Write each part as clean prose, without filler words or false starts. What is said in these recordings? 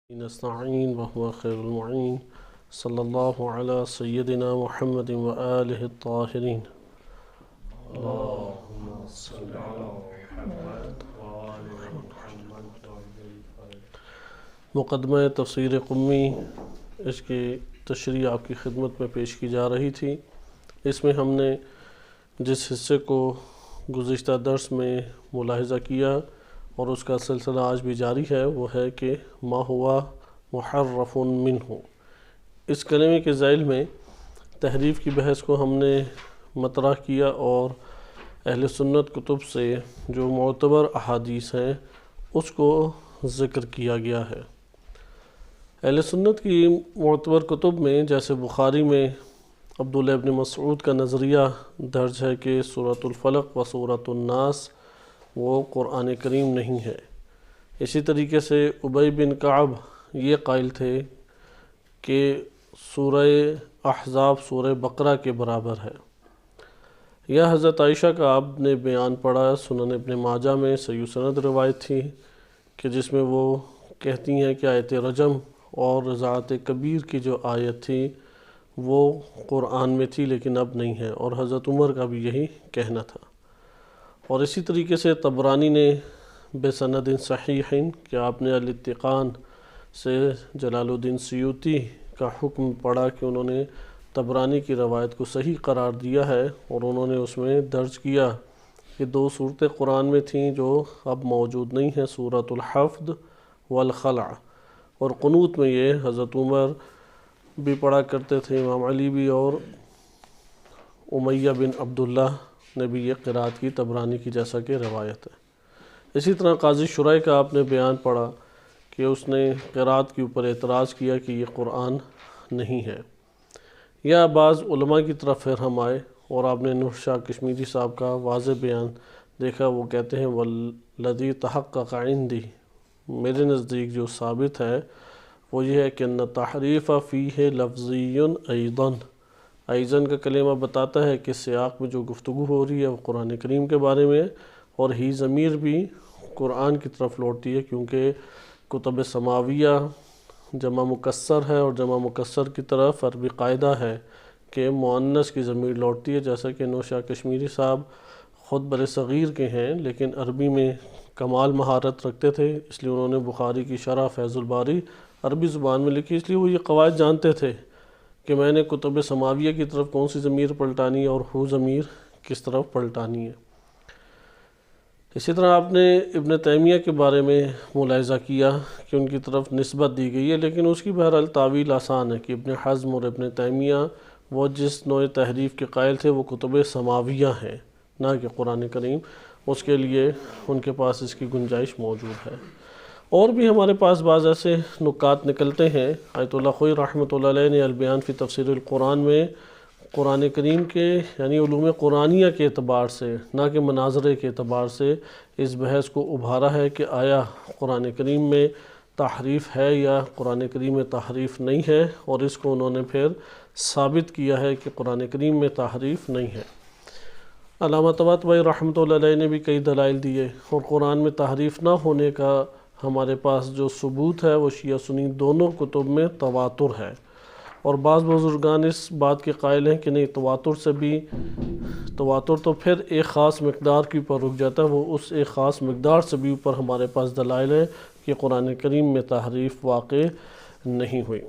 نستعین وهو خیر المعین صلی اللہ علی سیدنا محمد وآلہ الطاہرین۔ اللہم صلی علی محمد وآل محمد۔ مقدمہ تفسیر قمی، اس کی تشریح آپ کی خدمت میں پیش کی جا رہی تھی۔ اس میں ہم نے جس حصے کو گزشتہ درس میں ملاحظہ کیا اور اس کا سلسلہ آج بھی جاری ہے، وہ ہے کہ ما ہوا محرف منہ۔ اس کلمے کے ذیل میں تحریف کی بحث کو ہم نے مطرح کیا اور اہل سنت کتب سے جو معتبر احادیث ہیں اس کو ذکر کیا گیا ہے۔ اہل سنت کی معتبر کتب میں جیسے بخاری میں عبداللہ ابن مسعود کا نظریہ درج ہے کہ سورۃ الفلق و سورۃ الناس وہ قرآن کریم نہیں ہے۔ اسی طریقے سے ابی بن کعب یہ قائل تھے کہ سورہ احزاب سورہ بقرہ کے برابر ہے۔ یا حضرت عائشہ کا آپ نے بیان پڑھا، سنن ابن ماجہ میں صحیح سند روایت تھی کہ جس میں وہ کہتی ہیں کہ آیت رجم اور رضاعت کبیر کی جو آیت تھی وہ قرآن میں تھی لیکن اب نہیں ہے، اور حضرت عمر کا بھی یہی کہنا تھا۔ اور اسی طریقے سے طبرانی نے بسند صحیح کہ آپ نے الاتقان سے جلال الدین سیوطی کا حکم پڑھا کہ انہوں نے طبرانی کی روایت کو صحیح قرار دیا ہے، اور انہوں نے اس میں درج کیا کہ دو صورتیں قرآن میں تھیں جو اب موجود نہیں ہیں، سورۃ الحفظ والخلع، اور قنوت میں یہ حضرت عمر بھی پڑھا کرتے تھے، امام علی بھی، اور امیہ بن عبداللہ نے بھی یہ قرات کی طبرانی کی جیسا کہ روایت ہے۔ اسی طرح قاضی شرح کا آپ نے بیان پڑھا کہ اس نے قرات کے اوپر اعتراض کیا کہ یہ قرآن نہیں ہے۔ یا بعض علماء کی طرف پھر ہم آئے اور آپ نے نور شاہ کشمیری صاحب کا واضح بیان دیکھا، وہ کہتے ہیں والذی تحقق عندی، میرے نزدیک جو ثابت ہے وہ یہ ہے کہ ان تحریف فیہ لفظی ایضاً کا کلمہ بتاتا ہے کہ سیاق میں جو گفتگو ہو رہی ہے وہ قرآن کریم کے بارے میں، اور ہی ضمیر بھی قرآن کی طرف لوٹتی ہے کیونکہ کتب سماویہ جمع مکسر ہے، اور جمع مکسر کی طرف عربی قاعدہ ہے کہ مؤنث کی ضمیر لوٹتی ہے، جیسا کہ نوشا کشمیری صاحب خود بر صغیر کے ہیں لیکن عربی میں کمال مہارت رکھتے تھے، اس لیے انہوں نے بخاری کی شرح فیض الباری عربی زبان میں لکھی، اس لیے وہ یہ قواعد جانتے تھے کہ میں نے کتب سماویہ کی طرف کون سی ضمیر پلٹانی ہے اور ہو ضمیر کس طرف پلٹانی ہے۔ اسی طرح آپ نے ابن تیمیہ کے بارے میں ملاحظہ کیا کہ ان کی طرف نسبت دی گئی ہے، لیکن اس کی بہرحال تعویل آسان ہے کہ ابن حزم اور ابن تیمیہ وہ جس نوع تحریف کے قائل تھے وہ کتب سماویہ ہیں نہ کہ قرآن کریم، اس کے لیے ان کے پاس اس کی گنجائش موجود ہے۔ اور بھی ہمارے پاس بعض ایسے نکات نکلتے ہیں۔ آیت اللہ خوئی رحمۃ اللہ علیہ نے البیان فی تفسیر القرآن میں قرآن کریم کے یعنی علوم قرآنیہ کے اعتبار سے نہ کہ مناظرے کے اعتبار سے اس بحث کو ابھارا ہے کہ آیا قرآن کریم میں تحریف ہے یا قرآن کریم میں تحریف نہیں ہے، اور اس کو انہوں نے پھر ثابت کیا ہے کہ قرآن کریم میں تحریف نہیں ہے۔ علامہ طباطبائی رحمۃ اللہ علیہ نے بھی کئی دلائل دیے، اور قرآن میں تحریف نہ ہونے کا ہمارے پاس جو ثبوت ہے وہ شیعہ سنی دونوں کتب میں تواتر ہے، اور بعض بزرگان اس بات کے قائل ہیں کہ نہیں، تواتر تو پھر ایک خاص مقدار کے اوپر رک جاتا ہے، وہ اس ایک خاص مقدار سے بھی اوپر ہمارے پاس دلائل ہیں کہ قرآن کریم میں تحریف واقع نہیں ہوئی۔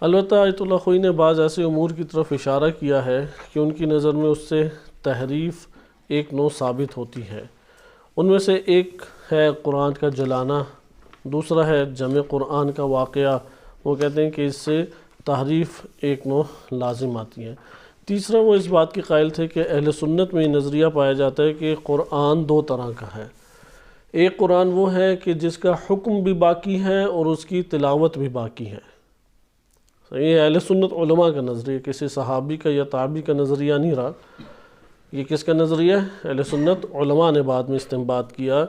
البتہ آیت اللہ خوئی نے بعض ایسے امور کی طرف اشارہ کیا ہے کہ ان کی نظر میں اس سے تحریف ایک نوع ثابت ہوتی ہے۔ ان میں سے ایک ہے قرآن کا جلانا، دوسرا ہے جمع قرآن کا واقعہ، وہ کہتے ہیں کہ اس سے تحریف ایک نوع لازم آتی ہے۔ تیسرا وہ اس بات کے قائل تھے کہ اہل سنت میں یہ نظریہ پایا جاتا ہے کہ قرآن دو طرح کا ہے۔ ایک قرآن وہ ہے کہ جس کا حکم بھی باقی ہے اور اس کی تلاوت بھی باقی ہے۔ یہ اہل سنت علماء کا نظریہ، کسی صحابی کا یا تابعی کا نظریہ نہیں رہا، یہ کس کا نظریہ ہے؟ اہل سنت علماء نے بعد میں استنباط کیا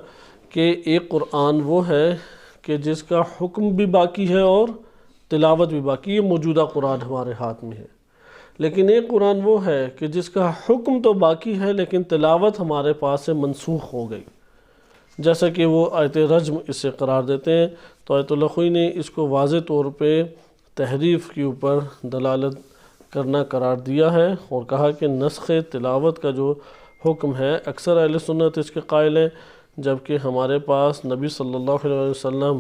کہ ایک قرآن وہ ہے کہ جس کا حکم بھی باقی ہے اور تلاوت بھی باقی، یہ موجودہ قرآن ہمارے ہاتھ میں ہے۔ لیکن ایک قرآن وہ ہے کہ جس کا حکم تو باقی ہے لیکن تلاوت ہمارے پاس سے منسوخ ہو گئی۔ جیسا کہ وہ آیت رجم اسے قرار دیتے ہیں۔ تو آیت اللہ خوئی نے اس کو واضح طور پہ تحریف کے اوپر دلالت کرنا قرار دیا ہے اور کہا کہ نسخ تلاوت کا جو حکم ہے اکثر اہل سنت اس کے قائل ہیں، جبکہ ہمارے پاس نبی صلی اللہ علیہ وسلم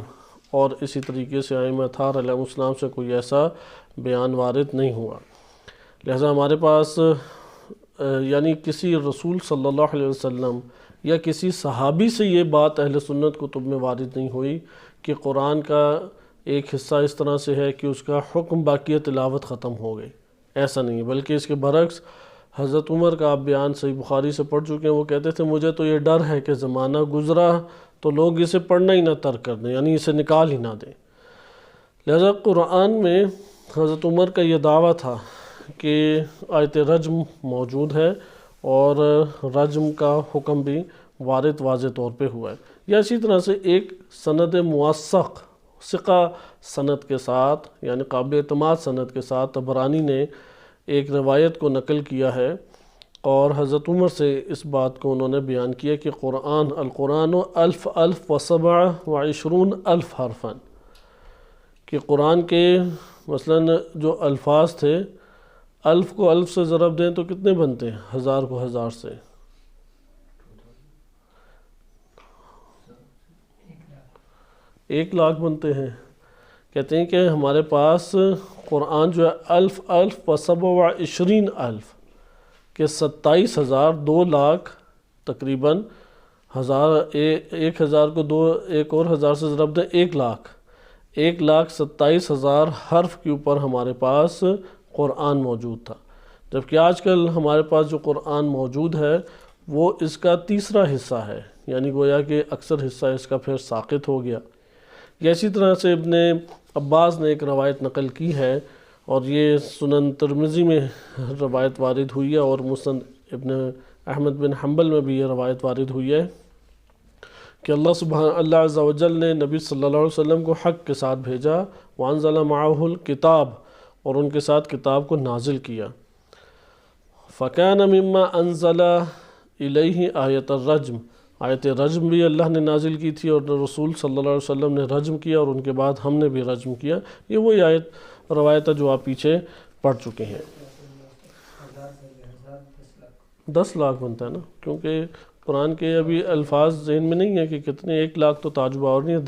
اور اسی طریقے سے ائمہ اطہار علیہ السلام سے کوئی ایسا بیان وارد نہیں ہوا۔ لہذا ہمارے پاس یعنی کسی رسول صلی اللہ علیہ وسلم یا کسی صحابی سے یہ بات اہل سنت کتب میں وارد نہیں ہوئی کہ قرآن کا ایک حصہ اس طرح سے ہے کہ اس کا حکم باقی تلاوت ختم ہو گئی، ایسا نہیں ہے، بلکہ اس کے برعکس حضرت عمر کا آپ بیان صحیح بخاری سے پڑھ چکے ہیں، وہ کہتے تھے مجھے تو یہ ڈر ہے کہ زمانہ گزرا تو لوگ اسے پڑھنا ہی نہ ترک کر دیں، یعنی اسے نکال ہی نہ دیں۔ لہذا قرآن میں حضرت عمر کا یہ دعویٰ تھا کہ آیت رجم موجود ہے اور رجم کا حکم بھی وارد واضح طور پہ ہوا ہے۔ یا اسی طرح سے ایک سند موثق ثقہ سند کے ساتھ یعنی قابل اعتماد سند کے ساتھ طبرانی نے ایک روایت کو نقل کیا ہے اور حضرت عمر سے اس بات کو انہوں نے بیان کیا کہ القرآن الف الف و سبع و عشرون الف حرفاً، کہ قرآن کے مثلاً جو الفاظ تھے، الف کو الف سے ضرب دیں تو کتنے بنتے ہیں؟ ہزار کو ہزار سے 1,00,000 بنتے ہیں۔ کہتے ہیں کہ ہمارے پاس قرآن جو ہے الف الف و سبع و عشرین الف کہ 27,000 2,00,000 تقریباً، ایک ہزار کو ایک اور ہزار سے ضرب دیں 1,27,000 حرف کے اوپر ہمارے پاس قرآن موجود تھا، جبکہ آج کل ہمارے پاس جو قرآن موجود ہے وہ اس کا تیسرا حصہ ہے، یعنی گویا کہ اکثر حصہ اس کا پھر ساقط ہو گیا۔ یا اسی طرح سے ابن عباس نے ایک روایت نقل کی ہے اور یہ سنن ترمذی میں روایت وارد ہوئی ہے اور مسند ابن احمد بن حنبل میں بھی یہ روایت وارد ہوئی ہے کہ اللہ عز و جل نے نبی صلی اللہ علیہ وسلم کو حق کے ساتھ بھیجا، وانزل معہ الکتاب، اور ان کے ساتھ کتاب کو نازل کیا۔ فَكَانَ مِمَّا أَنزَلَ إِلَيْهِ آیت الرجم، آیت رجم بھی اللہ نے نازل کی تھی اور رسول صلی اللہ علیہ وسلم نے رجم کیا اور ان کے بعد ہم نے بھی رجم کیا۔ یہ وہی روایت ہے جو آپ پیچھے پڑھ چکے ہیں۔ 10,00,000 بنتا ہے نا، کیونکہ قرآن کے ابھی الفاظ ذہن میں نہیں ہے کہ کتنے، 1,00,000 تو تعجب اور نہیں ہے،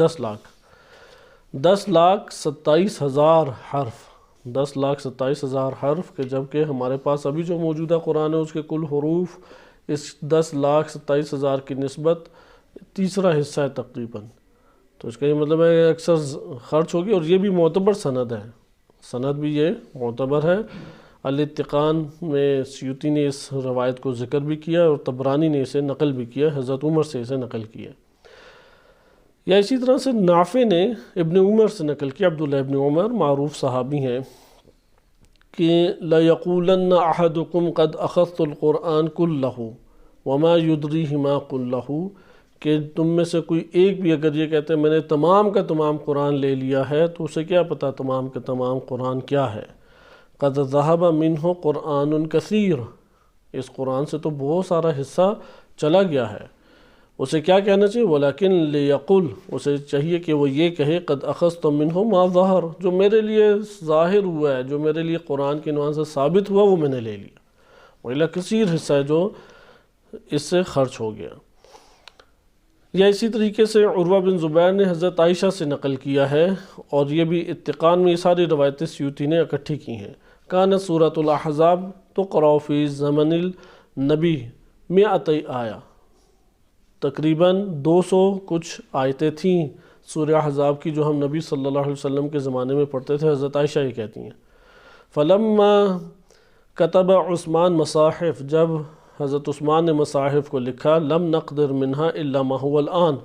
10,27,000 حرف، 10,27,000 حرف کہ جبکہ ہمارے پاس ابھی جو موجودہ قرآن ہے اس کے کل حروف اس 10,27,000 کی نسبت تیسرا حصہ ہے تقریباً، تو اس کا یہ مطلب ہے کہ اکثر خرچ ہوگی۔ اور یہ بھی معتبر سند ہے، سند بھی یہ معتبر ہے۔ الاتقان میں سیوطی نے اس روایت کو ذکر بھی کیا اور طبرانی نے اسے نقل بھی کیا، حضرت عمر سے اسے نقل کیا۔ یا اسی طرح سے نافع نے ابن عمر سے نقل کیا، عبداللہ ابن عمر معروف صحابی ہیں، کہ لَيَقُولَنَّ أَحَدُكُمْ قَدْ أَخَذْتُ الْقُرْآنَ كُلَّهُ وَمَا يُدْرِيهِ مَا كُلَّهُ، کہ تم میں سے کوئی ایک بھی اگر یہ کہتے ہیں میں نے تمام کا تمام قرآن لے لیا ہے، تو اسے کیا پتہ تمام کا تمام قرآن کیا ہے۔ قَدْ ذَهَبَ مِنْهُ قُرْآنٌ كَثِيرٌ، اس قرآن سے تو بہت سارا حصہ چلا گیا ہے۔ اسے کیا کہنا چاہیے؟ وَلَكِنْ لِيَقُلْ، اسے چاہیے کہ وہ یہ کہے قَدْ أَخَذْتُ مِنْهُ مَا ظَهَرَ، جو میرے لیے ظاہر ہوا ہے، جو میرے لیے قرآن کے عنوان سے ثابت ہوا وہ میں نے لے لیا، وَإِلَّا کثیر حصہ ہے جو اس سے خرچ ہو گیا۔ یا اسی طریقے سے عروہ بن زبیر نے حضرت عائشہ سے نقل کیا ہے اور یہ بھی اتقان میں یہ ساری روایتیں سیوطی نے اکٹھی کی ہیں۔ کانت سورۃ الاحزاب تقرأ فی زمن النبی 100 آیہ، تقریباً 200 کچھ آیتیں تھیں سورہ احزاب کی جو ہم نبی صلی اللہ علیہ وسلم کے زمانے میں پڑھتے تھے۔ حضرت عائشہ یہ کہتی ہیں فلما کتب عثمان مصاحف، جب حضرت عثمان نے مصاحف کو لکھا، لم نقدر منہا الا ما هو الآن،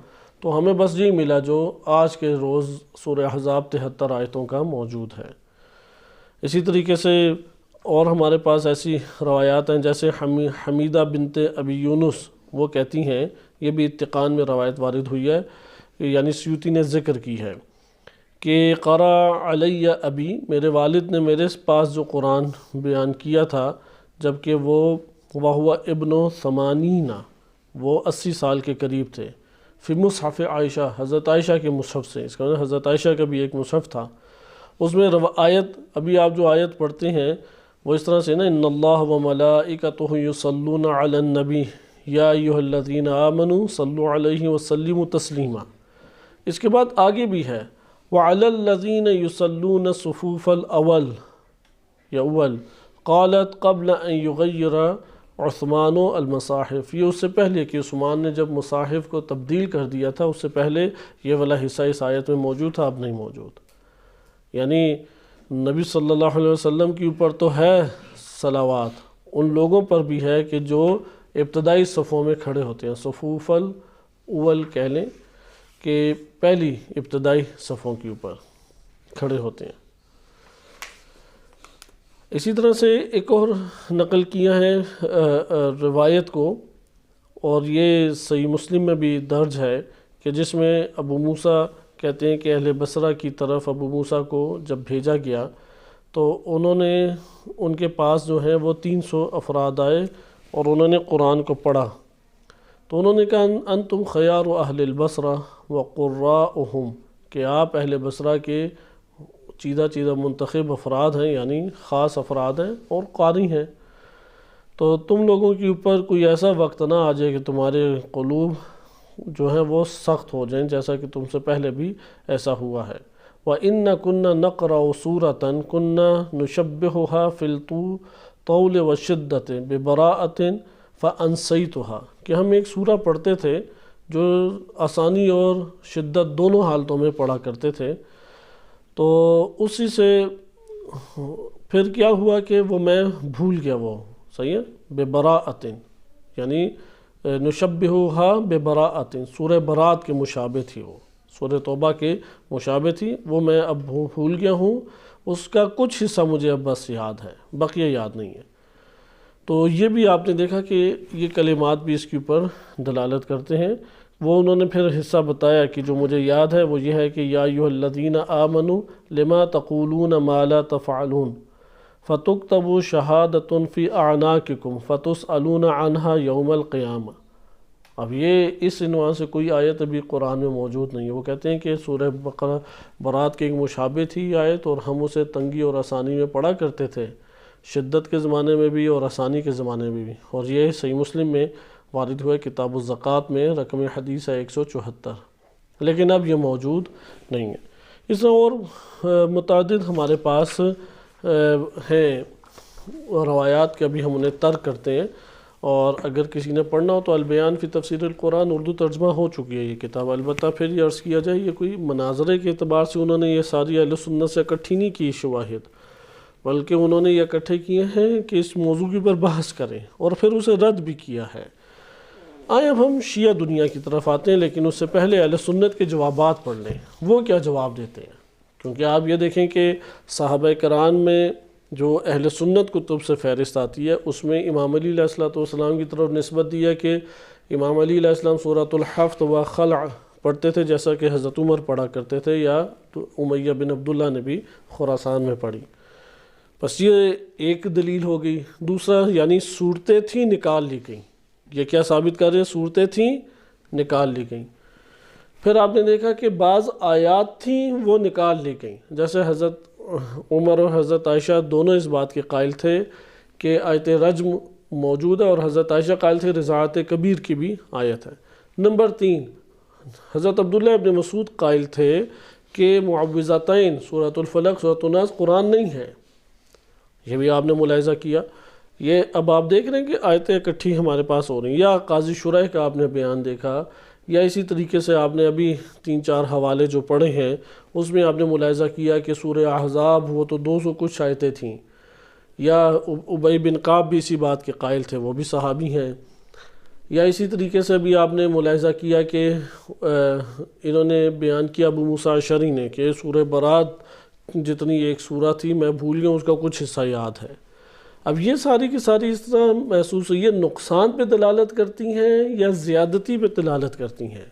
تو ہمیں بس یہی ملا جو آج کے روز سورہ احزاب 73 آیتوں کا موجود ہے۔ اسی طریقے سے اور ہمارے پاس ایسی روایات ہیں جیسے حمیدہ بنت ابی یونس، وہ کہتی ہیں، یہ بھی اتقان میں روایت وارد ہوئی ہے، یعنی سیوطی نے ذکر کی ہے کہ قرأ علی ابی، میرے والد نے میرے پاس جو قرآن بیان کیا تھا جبکہ وہ ابن 80، وہ 80 سال کے قریب تھے، فی مصحف عائشہ، حضرت عائشہ کے مصحف سے، اس کا مطلب حضرت عائشہ کا بھی ایک مصحف تھا، اس میں آیت، ابھی آپ جو آیت پڑھتے ہیں وہ اس طرح سے نا، ان اللہ و ملائکتہ یصلون علی النبی یا ایھا الذین آمنوا صلوا علیہ وسلموا تسلیما۔ اس کے بعد آگے بھی ہے وعلی الذین یصلون الصفوف الاول یا اول قالت قبل ان یغیر عثمان المصاحف، یہ اس سے پہلے کہ عثمان نے جب مصاحف کو تبدیل کر دیا تھا، اس سے پہلے یہ والا حصہ اس آیت میں موجود تھا، اب نہیں موجود۔ یعنی نبی صلی اللہ علیہ وسلم کے اوپر تو ہے صلوات، ان لوگوں پر بھی ہے کہ جو ابتدائی صفوں میں کھڑے ہوتے ہیں، صفوف الاول کہہ لیں کہ پہلی ابتدائی صفوں کے اوپر کھڑے ہوتے ہیں۔ اسی طرح سے ایک اور نقل کیا ہے روایت کو، اور یہ صحیح مسلم میں بھی درج ہے، کہ جس میں ابو موسیٰ کہتے ہیں کہ اہل بصرہ کی طرف ابو موسیٰ کو جب بھیجا گیا تو انہوں نے، ان کے پاس جو ہیں وہ 300 افراد آئے اور انہوں نے قرآن کو پڑھا، تو انہوں نے کہا انتم خیار اہل البصرہ وقراؤہم، کہ آپ اہل بصرہ کے چیدہ منتخب افراد ہیں، یعنی خاص افراد ہیں اور قاری ہیں، تو تم لوگوں کے اوپر کوئی ایسا وقت نہ آ جائے کہ تمہارے قلوب جو ہیں وہ سخت ہو جائیں، جیسا کہ تم سے پہلے بھی ایسا ہوا ہے۔ وَإِنَّ كُنَّا نَقْرَأُ سُورَةً كُنَّا نُشَبِّهُهَا فِي الطَّوْلِ وَالشِّدَّةِ بِبَرَاءَةٍ فَأَنْسَيْتُهَا، کہ ہم ایک سورہ پڑھتے تھے جو آسانی اور شدت دونوں حالتوں میں پڑھا کرتے تھے، تو اسی سے پھر کیا ہوا کہ وہ میں بھول گیا، وہ صحیح ہے، بِبَرَاءَةٍ، یعنی نشبہوها ببراءۃ، سورہ برات کے مشابہ تھی، وہ سورہ توبہ کے مشابہ تھی، وہ میں اب بھول گیا ہوں، اس کا کچھ حصہ مجھے اب بس یاد ہے، بقیہ یاد نہیں ہے۔ تو یہ بھی آپ نے دیکھا کہ یہ کلمات بھی اس کے اوپر دلالت کرتے ہیں۔ وہ انہوں نے پھر حصہ بتایا کہ جو مجھے یاد ہے وہ یہ ہے کہ یا ایھا الذین آمنوا لما تقولون ما لا تفعلون فَتُكْتَبُ شَهَادَةٌ فِي أَعْنَاقِكُمْ فَتُسْأَلُونَ عَنْهَا يَوْمَ الْقِيَامَةِ۔ اب یہ اس عنوان سے کوئی آیت ابھی قرآن میں موجود نہیں ہے۔ وہ کہتے ہیں کہ سورہ برات کے ایک مشابہ تھی آیت، اور ہم اسے تنگی اور آسانی میں پڑھا کرتے تھے، شدت کے زمانے میں بھی اور آسانی کے زمانے میں بھی، اور یہ صحیح مسلم میں وارد ہوا، کتاب الزکوٰۃ میں رقم حدیث ہے 174، لیکن اب یہ موجود نہیں ہے۔ اس طرح اور متعدد ہمارے پاس ہیں روایات کے، ابھی ہم انہیں ترک کرتے ہیں، اور اگر کسی نے پڑھنا ہو تو البیان فی تفسیر القرآن اردو ترجمہ ہو چکی ہے یہ کتاب۔ البتہ پھر یہ عرض کیا جائے، یہ کوئی مناظرے کے اعتبار سے انہوں نے یہ ساری اہل سنت سے اکٹھی نہیں کی شواہد، بلکہ انہوں نے یہ اکٹھے کیے ہیں کہ اس موضوع کے اوپر بحث کریں، اور پھر اسے رد بھی کیا ہے۔ آئیں اب ہم شیعہ دنیا کی طرف آتے ہیں، لیکن اس سے پہلے اہل سنت کے جوابات پڑھ لیں، وہ کیا جواب دیتے ہیں۔ کیونکہ آپ یہ دیکھیں کہ صحابہ کرام میں جو اہل سنت کتب سے فہرست آتی ہے، اس میں امام علی علیہ السلام کی طرف نسبت دی ہے کہ امام علی علیہ السلام سورۃ الحفظ و خلع پڑھتے تھے، جیسا کہ حضرت عمر پڑھا کرتے تھے، یا امیہ بن عبداللہ نے بھی خراسان میں پڑھی۔ بس یہ ایک دلیل ہو گئی۔ دوسرا، یعنی صورتیں تھیں نکال لی گئیں، یہ کیا ثابت کر رہے ہیں؟ صورتیں تھیں نکال لی گئیں۔ پھر آپ نے دیکھا کہ بعض آیات تھیں وہ نکال لی گئیں، جیسے حضرت عمر اور حضرت عائشہ دونوں اس بات کے قائل تھے کہ آیت رجم موجود ہے، اور حضرت عائشہ قائل تھے رضاعت کبیر کی بھی آیت ہے۔ نمبر 3، حضرت عبداللہ ابن مسعود قائل تھے کہ معوذتین سورۃ الفلق سورۃ الناس قرآن نہیں ہے، یہ بھی آپ نے ملاحظہ کیا۔ یہ اب آپ دیکھ رہے ہیں کہ آیتیں اکٹھی ہمارے پاس ہو رہی ہیں، یا قاضی شرح کا آپ نے بیان دیکھا، یا اسی طریقے سے آپ نے ابھی 3-4 حوالے جو پڑھے ہیں اس میں آپ نے ملاحظہ کیا کہ سورہ احزاب وہ تو 200 کچھ آیتیں تھیں، یا ابی بن کعب بھی اسی بات کے قائل تھے، وہ بھی صحابی ہیں، یا اسی طریقے سے بھی آپ نے ملاحظہ کیا کہ انہوں نے بیان کیا ابو موسیٰ اشعری نے کہ سورہ برات جتنی ایک سورہ تھی میں بھول گیا، اس کا کچھ حصہ یاد ہے۔ اب یہ ساری کی ساری اس طرح محسوس ہوئی ہے، نقصان پہ دلالت کرتی ہیں یا زیادتی پہ دلالت کرتی ہیں؟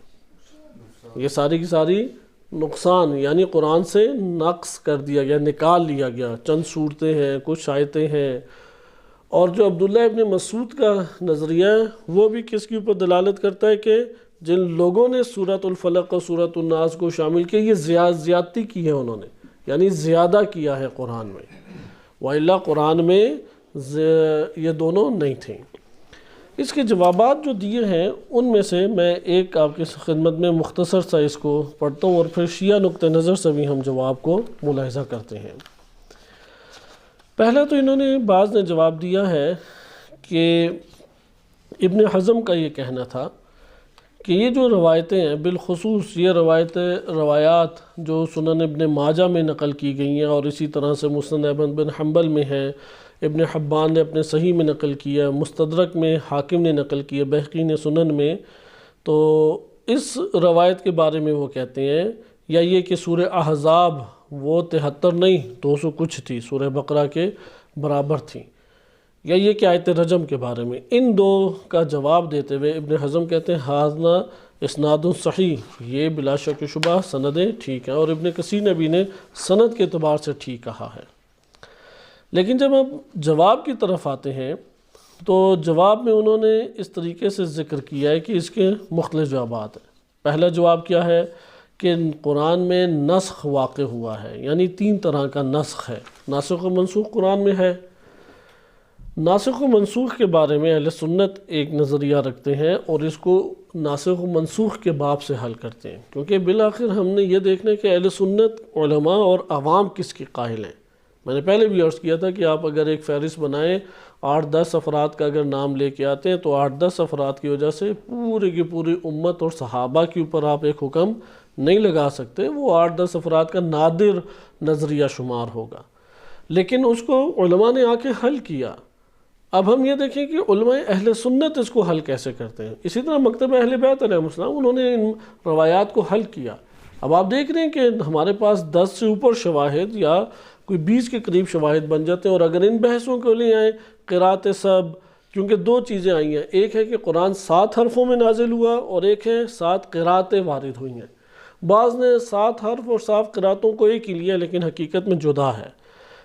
یہ ساری کی ساری نقصان، یعنی قرآن سے نقص کر دیا گیا، نکال لیا گیا، چند صورتیں ہیں، کچھ آیتیں ہیں۔ اور جو عبداللہ ابن مسعود کا نظریہ ہے وہ بھی کس کے اوپر دلالت کرتا ہے کہ جن لوگوں نے سورۃ الفلق اور سورۃ الناس کو شامل کیا یہ زیادتی کی ہے انہوں نے، یعنی زیادہ کیا ہے قرآن میں، وَإِلَّا قرآن میں یہ دونوں نہیں تھیں۔ اس کے جوابات جو دیے ہیں ان میں سے میں ایک آپ کی خدمت میں مختصر سا اس کو پڑھتا ہوں، اور پھر شیعہ نقطہ نظر سے بھی ہم جواب کو ملاحظہ کرتے ہیں۔ پہلا تو انہوں نے بعض نے جواب دیا ہے کہ ابن حزم کا یہ کہنا تھا کہ یہ جو روایتیں ہیں، بالخصوص یہ روایات جو سنن ابن ماجہ میں نقل کی گئی ہیں، اور اسی طرح سے مسند احمد بن حنبل میں ہے، ابن حبان نے اپنے صحیح میں نقل کیا، مستدرک میں حاکم نے نقل کیا، بہقی نے سنن میں، تو اس روایت کے بارے میں وہ کہتے ہیں، یا یہ کہ سورہ احزاب وہ 73 نہیں 200 کچھ تھی، سورہ بقرہ کے برابر تھی، یا یہ کہ آیت رجم کے بارے میں، ان دو کا جواب دیتے ہوئے ابن حزم کہتے ہیں ہاذا اسناد صحیح، یہ بلا شک و شبہ سندیں ٹھیک ہیں، اور ابن کثیر نے بھی نے سند کے اعتبار سے ٹھیک کہا ہے۔ لیکن جب ہم جواب کی طرف آتے ہیں تو جواب میں انہوں نے اس طریقے سے ذکر کیا ہے کہ اس کے مختلف جوابات ہیں۔ پہلا جواب کیا ہے کہ قرآن میں نسخ واقع ہوا ہے، یعنی 3 طرح کا نسخ ہے، ناسخ و منسوخ قرآن میں ہے۔ ناسخ و منسوخ کے بارے میں اہل سنت ایک نظریہ رکھتے ہیں اور اس کو ناسخ و منسوخ کے باب سے حل کرتے ہیں، کیونکہ بالآخر ہم نے یہ دیکھنا کہ اہل سنت علماء اور عوام کس کی قائل ہیں۔ میں نے پہلے بھی عرض کیا تھا کہ آپ اگر ایک فہرست بنائیں 8-10 افراد کا اگر نام لے کے آتے ہیں تو 8-10 افراد کی وجہ سے پوری کی پوری امت اور صحابہ کے اوپر آپ ایک حکم نہیں لگا سکتے، وہ 8-10 افراد کا نادر نظریہ شمار ہوگا، لیکن اس کو علماء نے آ کے حل کیا۔ اب ہم یہ دیکھیں کہ علماء اہل سنت اس کو حل کیسے کرتے ہیں۔ اسی طرح مکتب اہل بیت علیہ السلام انہوں نے ان روایات کو حل کیا۔ اب آپ دیکھ رہے ہیں کہ ہمارے پاس 10 سے اوپر شواہد یا کوئی 20 کے قریب شواہد بن جاتے ہیں، اور اگر ان بحثوں کو لے آئیں قرات سب، کیونکہ 2 چیزیں آئی ہیں، ایک ہے کہ قرآن 7 حرفوں میں نازل ہوا اور ایک ہے 7 قراتیں وارد ہوئی ہیں۔ بعض نے 7 حرف اور 7 قراتوں کو ایک ہی لیا، لیکن حقیقت میں جدا ہے۔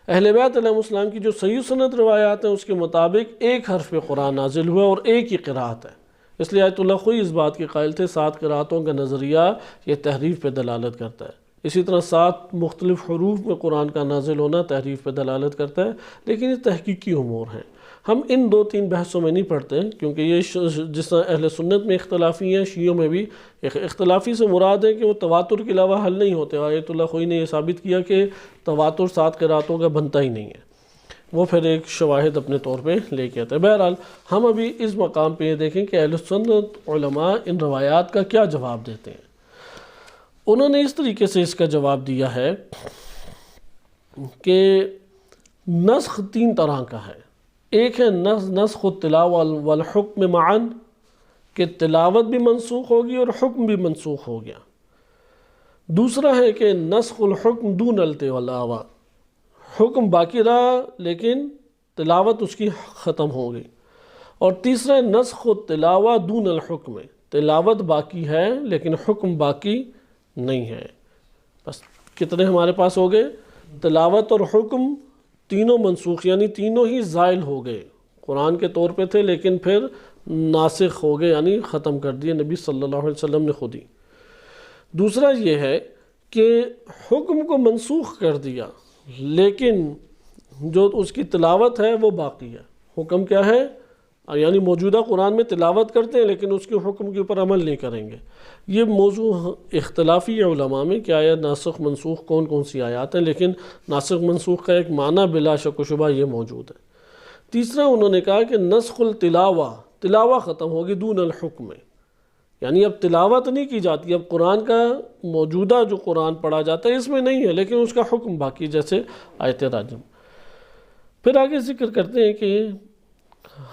اہل بیت علیہ السلام کی جو صحیح سند روایات ہیں اس کے مطابق 1 حرف پہ قرآن نازل ہوا اور ایک ہی قرات ہے، اس لیے آیت اللہ خوئی اس بات کے قائل تھے 7 قراتوں کا نظریہ یہ تحریف پہ دلالت کرتا ہے۔ اسی طرح 7 مختلف حروف میں قرآن کا نازل ہونا تحریف پہ دلالت کرتا ہے، لیکن یہ تحقیقی امور ہیں، ہم ان 2-3 بحثوں میں نہیں پڑھتے، کیونکہ یہ جس طرح اہل سنت میں اختلافی ہیں، شیعوں میں بھی اختلافی سے مراد ہے کہ وہ تواتر کے علاوہ حل نہیں ہوتے۔ آیت اللہ خوئی نے یہ ثابت کیا کہ تواتر 7 قراتوں کا بنتا ہی نہیں ہے، وہ پھر ایک شواہد اپنے طور پہ لے کے آتا ہے۔ بہرحال ہم ابھی اس مقام پہ یہ دیکھیں کہ اہل سنت علماء ان روایات کا کیا جواب دیتے ہیں۔ انہوں نے اس طریقے سے اس کا جواب دیا ہے کہ نسخ 3 طرح کا ہے۔ ایک ہے نسخ التلاوہ والحکم معا، کہ تلاوت بھی منسوخ ہوگی اور حکم بھی منسوخ ہو گیا۔ دوسرا ہے کہ نسخ الحکم دون التلاوہ، حکم باقی رہا لیکن تلاوت اس کی ختم ہو گئی۔ اور تیسرا ہے نسخ التلاوہ دون الحکم، تلاوت باقی ہے لیکن حکم باقی نہیں ہے۔ بس کتنے ہمارے پاس ہو گئے؟ تلاوت اور حکم تینوں منسوخ، یعنی تینوں ہی زائل ہو گئے، قرآن کے طور پہ تھے لیکن پھر ناسخ ہو گئے، یعنی ختم کر دیے نبی صلی اللہ علیہ وسلم نے خود ہی۔ دوسرا یہ ہے کہ حکم کو منسوخ کر دیا لیکن جو اس کی تلاوت ہے وہ باقی ہے۔ حکم کیا ہے؟ یعنی موجودہ قرآن میں تلاوت کرتے ہیں لیکن اس کے حکم کے اوپر عمل نہیں کریں گے۔ یہ موضوع اختلافی ہے علماء میں کہ آیا ناسخ منسوخ کون کون سی آیات ہیں، لیکن ناسخ منسوخ کا ایک معنی بلا شک و شبہ یہ موجود ہے۔ تیسرا انہوں نے کہا کہ نسخ التلاوہ، تلاوہ ختم ہوگی دون الحکم، یعنی اب تلاوت نہیں کی جاتی، اب قرآن کا موجودہ جو قرآن پڑھا جاتا ہے اس میں نہیں ہے لیکن اس کا حکم باقی، جیسے آیت رجم۔ پھر آگے ذکر کرتے ہیں کہ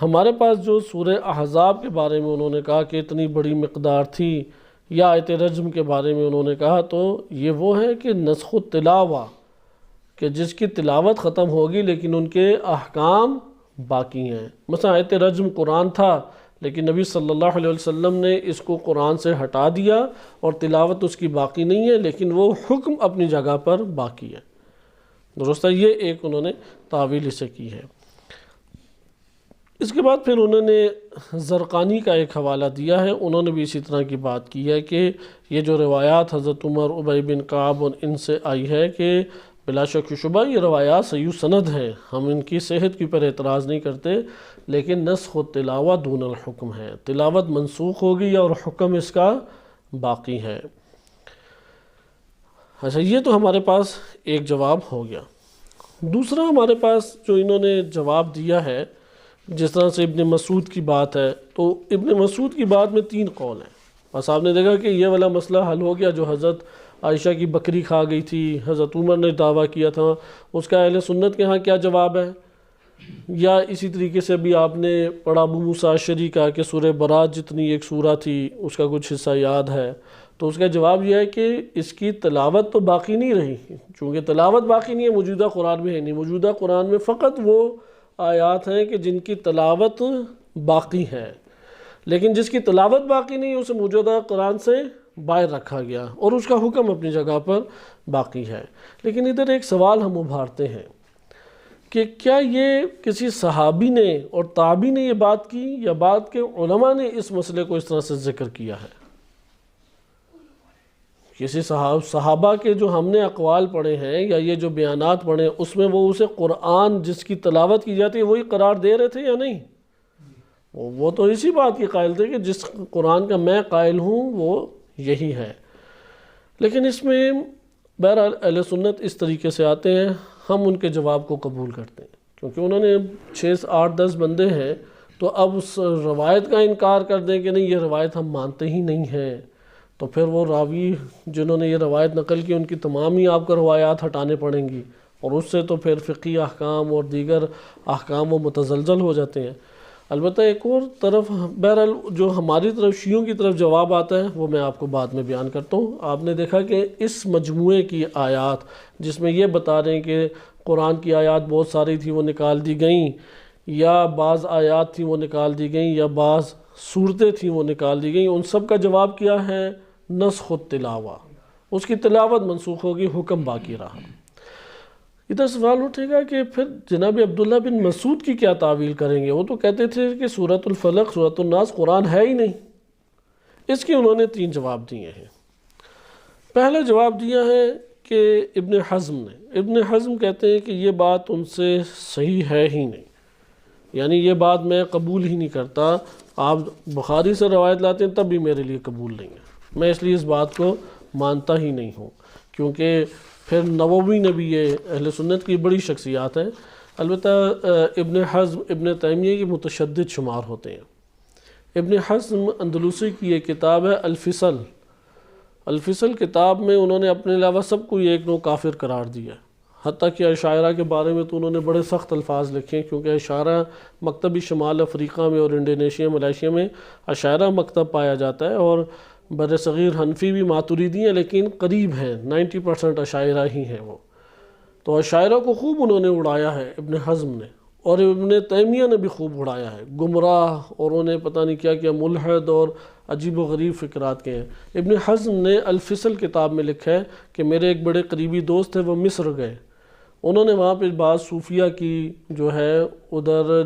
ہمارے پاس جو سورہ احزاب کے بارے میں انہوں نے کہا کہ اتنی بڑی مقدار تھی، یا آیت رجم کے بارے میں انہوں نے کہا، تو یہ وہ ہے کہ نسخ التلاوہ، کہ جس کی تلاوت ختم ہوگی لیکن ان کے احکام باقی ہیں۔ مثلا آیت رجم قرآن تھا لیکن نبی صلی اللہ علیہ وسلم نے اس کو قرآن سے ہٹا دیا اور تلاوت اس کی باقی نہیں ہے لیکن وہ حکم اپنی جگہ پر باقی ہے۔ درست ہے، یہ ایک انہوں نے تعویل اسے کی ہے۔ اس کے بعد پھر انہوں نے زرقانی کا ایک حوالہ دیا ہے، انہوں نے بھی اسی طرح کی بات کی ہے کہ یہ جو روایات حضرت عمر، ابی بن کعب اور ان سے آئی ہے کہ بلا شک و شبہ یہ روایات صحیح سند ہیں، ہم ان کی صحت کے پر اعتراض نہیں کرتے، لیکن نسخ و تلاوت دون الحکم ہے، تلاوت منسوخ ہو گئی اور حکم اس کا باقی ہے۔ اچھا، یہ تو ہمارے پاس ایک جواب ہو گیا۔ دوسرا ہمارے پاس جو انہوں نے جواب دیا ہے، جس طرح سے ابن مسعود کی بات ہے، تو ابن مسعود کی بات میں 3 قول ہیں۔ بس آپ نے دیکھا کہ یہ والا مسئلہ حل ہو گیا، جو حضرت عائشہ کی بکری کھا گئی تھی، حضرت عمر نے دعویٰ کیا تھا، اس کا اہل سنت کے ہاں کیا جواب ہے؟ یا اسی طریقے سے بھی آپ نے پڑھا ابو موسیٰ اشعری کا کہ سورہ برات جتنی ایک سورہ تھی اس کا کچھ حصہ یاد ہے، تو اس کا جواب یہ ہے کہ اس کی تلاوت تو باقی نہیں رہی، چونکہ تلاوت باقی نہیں ہے، موجودہ قرآن میں ہے نہیں، موجودہ قرآن میں فقط وہ آیات ہیں کہ جن کی تلاوت باقی ہے، لیکن جس کی تلاوت باقی نہیں اسے موجودہ قرآن سے باہر رکھا گیا اور اس کا حکم اپنی جگہ پر باقی ہے۔ لیکن ادھر ایک سوال ہم ابھارتے ہیں کہ کیا یہ کسی صحابی نے اور تابعی نے یہ بات کی یا بعد کے علماء نے اس مسئلے کو اس طرح سے ذکر کیا ہے؟ کسی صحابہ کے جو ہم نے اقوال پڑھے ہیں یا یہ جو بیانات پڑھے ہیں، اس میں وہ اسے قرآن جس کی تلاوت کی جاتی ہے وہی قرار دے رہے تھے یا نہیں؟ وہ تو اسی بات کی قائل تھے کہ جس قرآن کا میں قائل ہوں وہ یہی ہے۔ لیکن اس میں بہرحال اہل سنت اس طریقے سے آتے ہیں، ہم ان کے جواب کو قبول کرتے ہیں، کیونکہ انہوں نے 6 8 10 بندے ہیں، تو اب اس روایت کا انکار کر دیں کہ نہیں یہ روایت ہم مانتے ہی نہیں ہیں، تو پھر وہ راوی جنہوں نے یہ روایت نقل کی ان کی تمام ہی آپ کو روایات ہٹانے پڑیں گی، اور اس سے تو پھر فقہی احکام اور دیگر احکام وہ متزلزل ہو جاتے ہیں۔ البتہ ایک اور طرف بہرحال جو ہماری طرف شیعوں کی طرف جواب آتا ہے وہ میں آپ کو بعد میں بیان کرتا ہوں۔ آپ نے دیکھا کہ اس مجموعے کی آیات جس میں یہ بتا رہے ہیں کہ قرآن کی آیات بہت ساری تھی وہ نکال دی گئیں، یا بعض آیات تھیں وہ نکال دی گئیں، یا بعض صورتیں تھیں وہ نکال دی گئیں، ان سب کا جواب کیا ہے؟ نسخ التلاوہ، اس کی تلاوت منسوخ ہوگی، حکم باقی رہا۔ ادھر سوال اٹھے گا کہ پھر جناب عبداللہ بن مسعود کی کیا تعویل کریں گے؟ وہ تو کہتے تھے کہ سورۃ الفلق، سورۃ الناس قرآن ہے ہی نہیں۔ اس کی انہوں نے 3 جواب دیے ہیں۔ پہلا جواب دیا ہے کہ ابن حزم کہتے ہیں کہ یہ بات ان سے صحیح ہے ہی نہیں، یعنی یہ بات میں قبول ہی نہیں کرتا، آپ بخاری سے روایت لاتے ہیں تب بھی میرے لیے قبول نہیں ہے، میں اس لیے اس بات کو مانتا ہی نہیں ہوں، کیونکہ پھر نووی نے بھی، یہ اہل سنت کی بڑی شخصیات ہیں، البتہ ابن حزم ابن تیمیہ کی متشدد شمار ہوتے ہیں۔ ابن حزم اندلوسی کی ایک کتاب ہے الفصل کتاب میں انہوں نے اپنے علاوہ سب کو ایک نو کافر قرار دیا، حتیٰ کہ اشاعرہ کے بارے میں تو انہوں نے بڑے سخت الفاظ لکھے ہیں، کیونکہ اشاعرہ مکتبی شمال افریقہ میں اور انڈونیشیا ملائیشیا میں اشاعرہ مکتب پایا جاتا ہے، اور بر صغیر حنفی بھی ماتریدی ہیں لیکن قریب ہیں، 90% اشاعرہ ہی ہیں وہ، تو اشاعرہ کو خوب انہوں نے اڑایا ہے ابن حزم نے، اور ابن تیمیہ نے بھی خوب اڑایا ہے، گمراہ اور انہیں پتہ نہیں کیا کیا ملحد اور عجیب و غریب فکرات کے ہیں۔ ابن حزم نے الفصل کتاب میں لکھا ہے کہ میرے ایک بڑے قریبی دوست تھے، وہ مصر گئے، انہوں نے وہاں پہ بعض صوفیہ کی جو ہے ادھر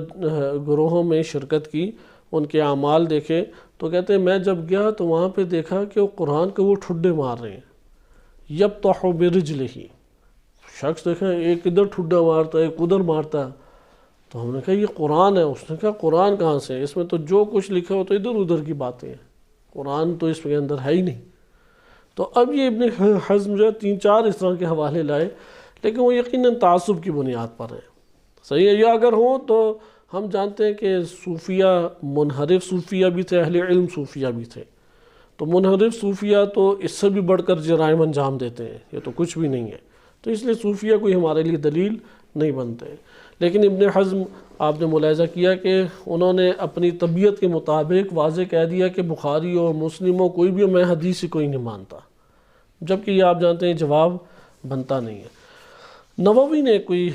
گروہوں میں شرکت کی، ان کے اعمال دیکھے، تو کہتے ہیں میں جب گیا تو وہاں پہ دیکھا کہ وہ قرآن کے وہ ٹھڈے مار رہے ہیں، یبطح برجلہ، شخص دیکھا ایک ادھر ٹھڈا مارتا ہے ایک ادھر مارتا ہے، تو ہم نے کہا یہ قرآن ہے، اس نے کہا قرآن کہاں سے ہے، اس میں تو جو کچھ لکھا ہو تو ادھر ادھر کی باتیں ہیں، قرآن تو اس کے اندر ہے ہی نہیں۔ تو اب یہ ابن حزم جو ہے 3 4 اس طرح کے حوالے لائے، لیکن وہ یقیناً تعصب کی بنیاد پر ہیں، صحیح ہے، یا اگر ہوں تو ہم جانتے ہیں کہ صوفیہ منحرف صوفیہ بھی تھے، اہل علم صوفیہ بھی تھے، تو منحرف صوفیہ تو اس سے بھی بڑھ کر جرائم انجام دیتے ہیں، یہ تو کچھ بھی نہیں ہے، تو اس لیے صوفیہ کوئی ہمارے لیے دلیل نہیں بنتے۔ لیکن ابن حزم آپ نے ملاحظہ کیا کہ انہوں نے اپنی طبیعت کے مطابق واضح کہہ دیا کہ بخاری اور مسلم اور کوئی بھی میں حدیث سے کوئی نہیں مانتا، جبکہ یہ آپ جانتے ہیں جواب بنتا نہیں ہے۔ نووی نے کوئی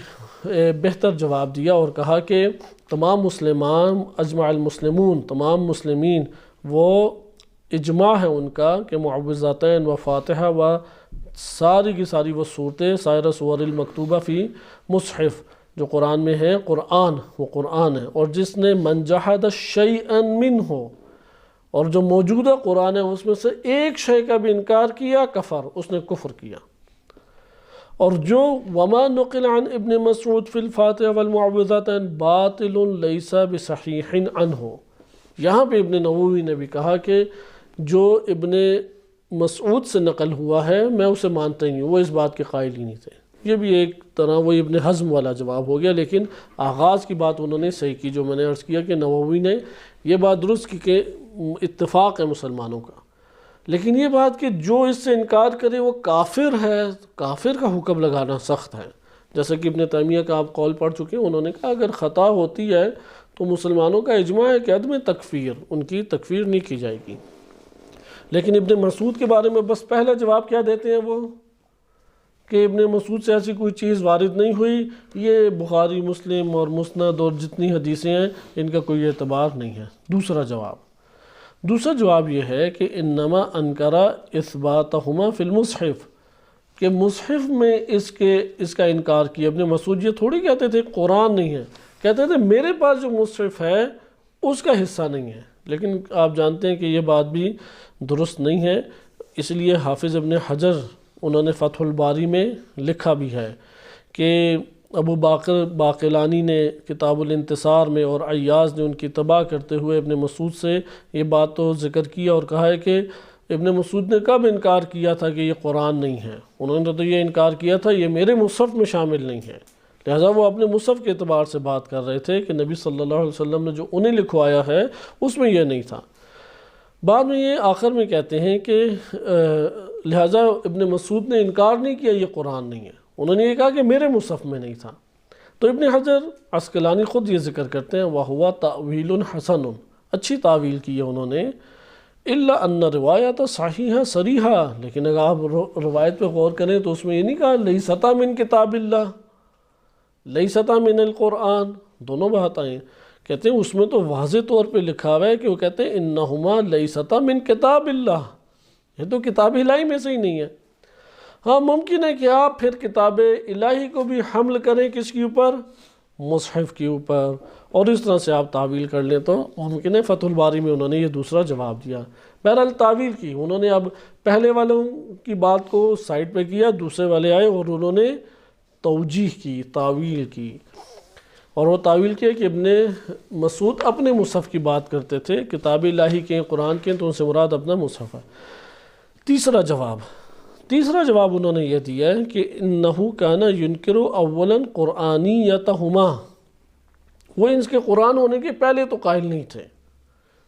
بہتر جواب دیا اور کہا کہ تمام مسلمان، اجمع المسلمون، تمام مسلمین، وہ اجماع ہے ان کا کہ معوذتین و فاتحہ و ساری کی ساری وہ صورتیں سائر سور المکتوبہ فی مصحف، جو قرآن میں ہے قرآن وہ قرآن ہے، اور جس نے من جحد شیئا منہ، اور جو موجودہ قرآن ہے اس میں سے ایک شے کا بھی انکار کیا کفر، اس نے کفر کیا۔ اور جو وما نقل عن ابن مسعود فی الفاتحہ والمعوذتین باطل لیس بصحیح عنہ، یہاں پہ ابن نووی نے بھی کہا کہ جو ابن مسعود سے نقل ہوا ہے میں اسے مانتا ہی نہیں، وہ اس بات کے قائل ہی نہیں تھے۔ یہ بھی ایک طرح وہ ابن حزم والا جواب ہو گیا، لیکن آغاز کی بات انہوں نے صحیح کی، جو میں نے عرض کیا کہ نووی نے یہ بات درست کی کہ اتفاق ہے مسلمانوں کا، لیکن یہ بات کہ جو اس سے انکار کرے وہ کافر ہے، کافر کا حکم لگانا سخت ہے۔ جیسا کہ ابن تیمیہ کا آپ قول پڑھ چکے ہیں، انہوں نے کہا اگر خطا ہوتی ہے تو مسلمانوں کا اجماع ہے کہ عدم تکفیر، ان کی تکفیر نہیں کی جائے گی۔ لیکن ابن مسعود کے بارے میں بس پہلا جواب کیا دیتے ہیں وہ کہ ابن مسعود سے ایسی کوئی چیز وارد نہیں ہوئی، یہ بخاری مسلم اور مسند اور جتنی حدیثیں ہیں ان کا کوئی اعتبار نہیں ہے۔ دوسرا جواب یہ ہے کہ انما انکرا اثباتہما فی المصحف، کہ مصحف میں اس کا انکار کیا۔ ابن مسعود یہ تھوڑی کہتے تھے قرآن نہیں ہے، کہتے تھے میرے پاس جو مصحف ہے اس کا حصہ نہیں ہے، لیکن آپ جانتے ہیں کہ یہ بات بھی درست نہیں ہے۔ اس لیے حافظ ابن حجر انہوں نے فتح الباری میں لکھا بھی ہے کہ ابو باقر باقلانی نے کتاب الانتصار میں اور عیاض نے ان کی تباہ کرتے ہوئے ابن مسعود سے یہ بات تو ذکر کیا اور کہا ہے کہ ابن مسعود نے کب انکار کیا تھا کہ یہ قرآن نہیں ہے، انہوں نے تو یہ انکار کیا تھا یہ میرے مصحف میں شامل نہیں ہے، لہٰذا وہ اپنے مصحف کے اعتبار سے بات کر رہے تھے کہ نبی صلی اللہ علیہ وسلم نے جو انہیں لکھوایا ہے اس میں یہ نہیں تھا۔ بعد میں یہ آخر میں کہتے ہیں کہ لہٰذا ابن مسعود نے انکار نہیں کیا یہ قرآن نہیں ہے، انہوں نے یہ کہا کہ میرے مصحف میں نہیں تھا۔ تو ابن حجر عسقلانی خود یہ ذکر کرتے ہیں وَهُوَ تَأْوِيلٌ حَسَنٌ، اچھی تعویل کی ہے انہوں نے، إِلَّا أَنَّ رِوَایَةَ صَحِیحَ صَرِیحَ، لیکن اگر آپ روایت پہ غور کریں تو اس میں یہ نہیں کہا لَيْسَتَا مِن کتاب اللہ، لَيْسَتَا مِنَ الْقُرْآن، دونوں بات آئیں، کہتے ہیں اس میں تو واضح طور پہ لکھا ہوا ہے کہ وہ کہتے ہیں اِنَّهُمَا لَيْسَتَا مِن کتاب اللہ، یہ تو کتاب الہی میں سے ہی نہیں ہے۔ ہاں ممکن ہے کہ آپ پھر کتاب الہی کو بھی حمل کریں کس کے اوپر، مصحف کے اوپر، اور اس طرح سے آپ تعویل کر لیں تو ممکن ہے۔ فتح الباری میں انہوں نے یہ دوسرا جواب دیا۔ بہرحال تعویل کی انہوں نے، اب پہلے والوں کی بات کو سائڈ پہ کیا، دوسرے والے آئے اور انہوں نے توجیح کی، تعویل کی، اور وہ تعویل کیا کہ ابن مسعود اپنے مصحف کی بات کرتے تھے، کتاب الہی کے قرآن کے تو ان سے مراد اپنا مصحف ہے۔ تیسرا جواب انہوں نے یہ دیا ہے کہ انہو کانا ینکرو اولا قرآنیتہما، وہ ان کے قرآن ہونے کے پہلے تو قائل نہیں تھے،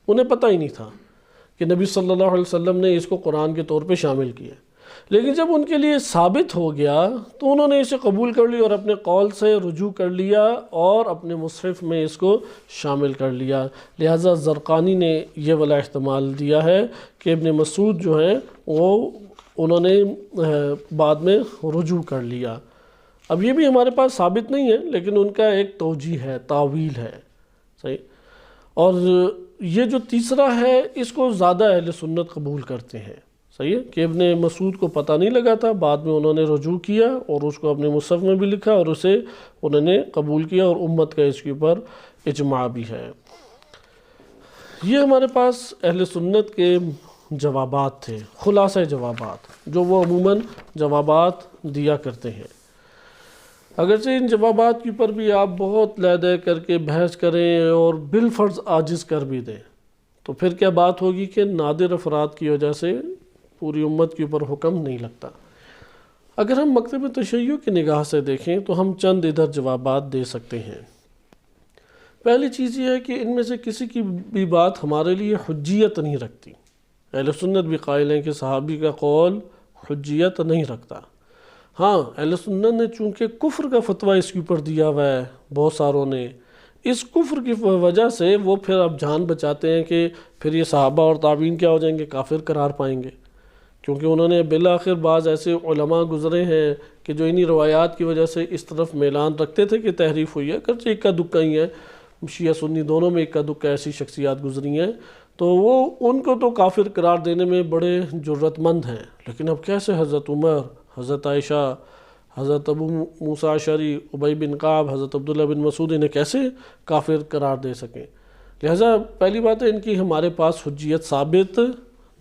انہیں پتہ ہی نہیں تھا کہ نبی صلی اللہ علیہ وسلم نے اس کو قرآن کے طور پہ شامل کیا، لیکن جب ان کے لیے ثابت ہو گیا تو انہوں نے اسے قبول کر لیا اور اپنے قول سے رجوع کر لیا اور اپنے مصحف میں اس کو شامل کر لیا۔ لہٰذا زرقانی نے یہ والا احتمال دیا ہے کہ ابن مسعود جو ہیں وہ انہوں نے بعد میں رجوع کر لیا۔ اب یہ بھی ہمارے پاس ثابت نہیں ہے، لیکن ان کا ایک توجیہ ہے، تعویل ہے، صحیح۔ اور یہ جو تیسرا ہے اس کو زیادہ اہل سنت قبول کرتے ہیں، صحیح ہے، کہ ابن مسعود کو پتہ نہیں لگا تھا، بعد میں انہوں نے رجوع کیا اور اس کو اپنے مصحف میں بھی لکھا اور اسے انہوں نے قبول کیا، اور امت کا اس کے اوپر اجماع بھی ہے۔ یہ ہمارے پاس اہل سنت کے جوابات تھے، خلاصہ جوابات جو وہ عموماً جوابات دیا کرتے ہیں۔ اگرچہ ان جوابات کے اوپر بھی آپ بہت لہدے کر کے بحث کریں اور بالفرض عاجز کر بھی دیں تو پھر کیا بات ہوگی کہ نادر افراد کی وجہ سے پوری امت کے اوپر حکم نہیں لگتا۔ اگر ہم مکتب تشیع کی نگاہ سے دیکھیں تو ہم چند ادھر جوابات دے سکتے ہیں۔ پہلی چیز یہ ہے کہ ان میں سے کسی کی بھی بات ہمارے لیے حجیت نہیں رکھتی۔ اہل سنت بھی قائل ہیں کہ صحابی کا قول حجیت نہیں رکھتا۔ ہاں اہل سنت نے چونکہ کفر کا فتویٰ اس کے اوپر دیا ہوا ہے بہت ساروں نے، اس کفر کی وجہ سے وہ پھر اب جان بچاتے ہیں کہ پھر یہ صحابہ اور تابعین کیا ہو جائیں گے، کافر قرار پائیں گے، کیونکہ انہوں نے بالآخر بعض ایسے علماء گزرے ہیں کہ جو انہی روایات کی وجہ سے اس طرف میلان رکھتے تھے کہ تحریف ہوئی ہے، اگرچہ اکا دکا ہی ہے، شیعہ سنی دونوں میں اکا دکا ایسی شخصیات گزری ہیں، تو وہ ان کو تو کافر قرار دینے میں بڑے جرت مند ہیں۔ لیکن اب کیسے حضرت عمر، حضرت عائشہ، حضرت ابو موسیٰ اشعری، ابی بن کعب، حضرت عبداللہ بن مسعود انہیں کیسے کافر قرار دے سکیں؟ لہٰذا پہلی بات ہے ان کی ہمارے پاس حجیت ثابت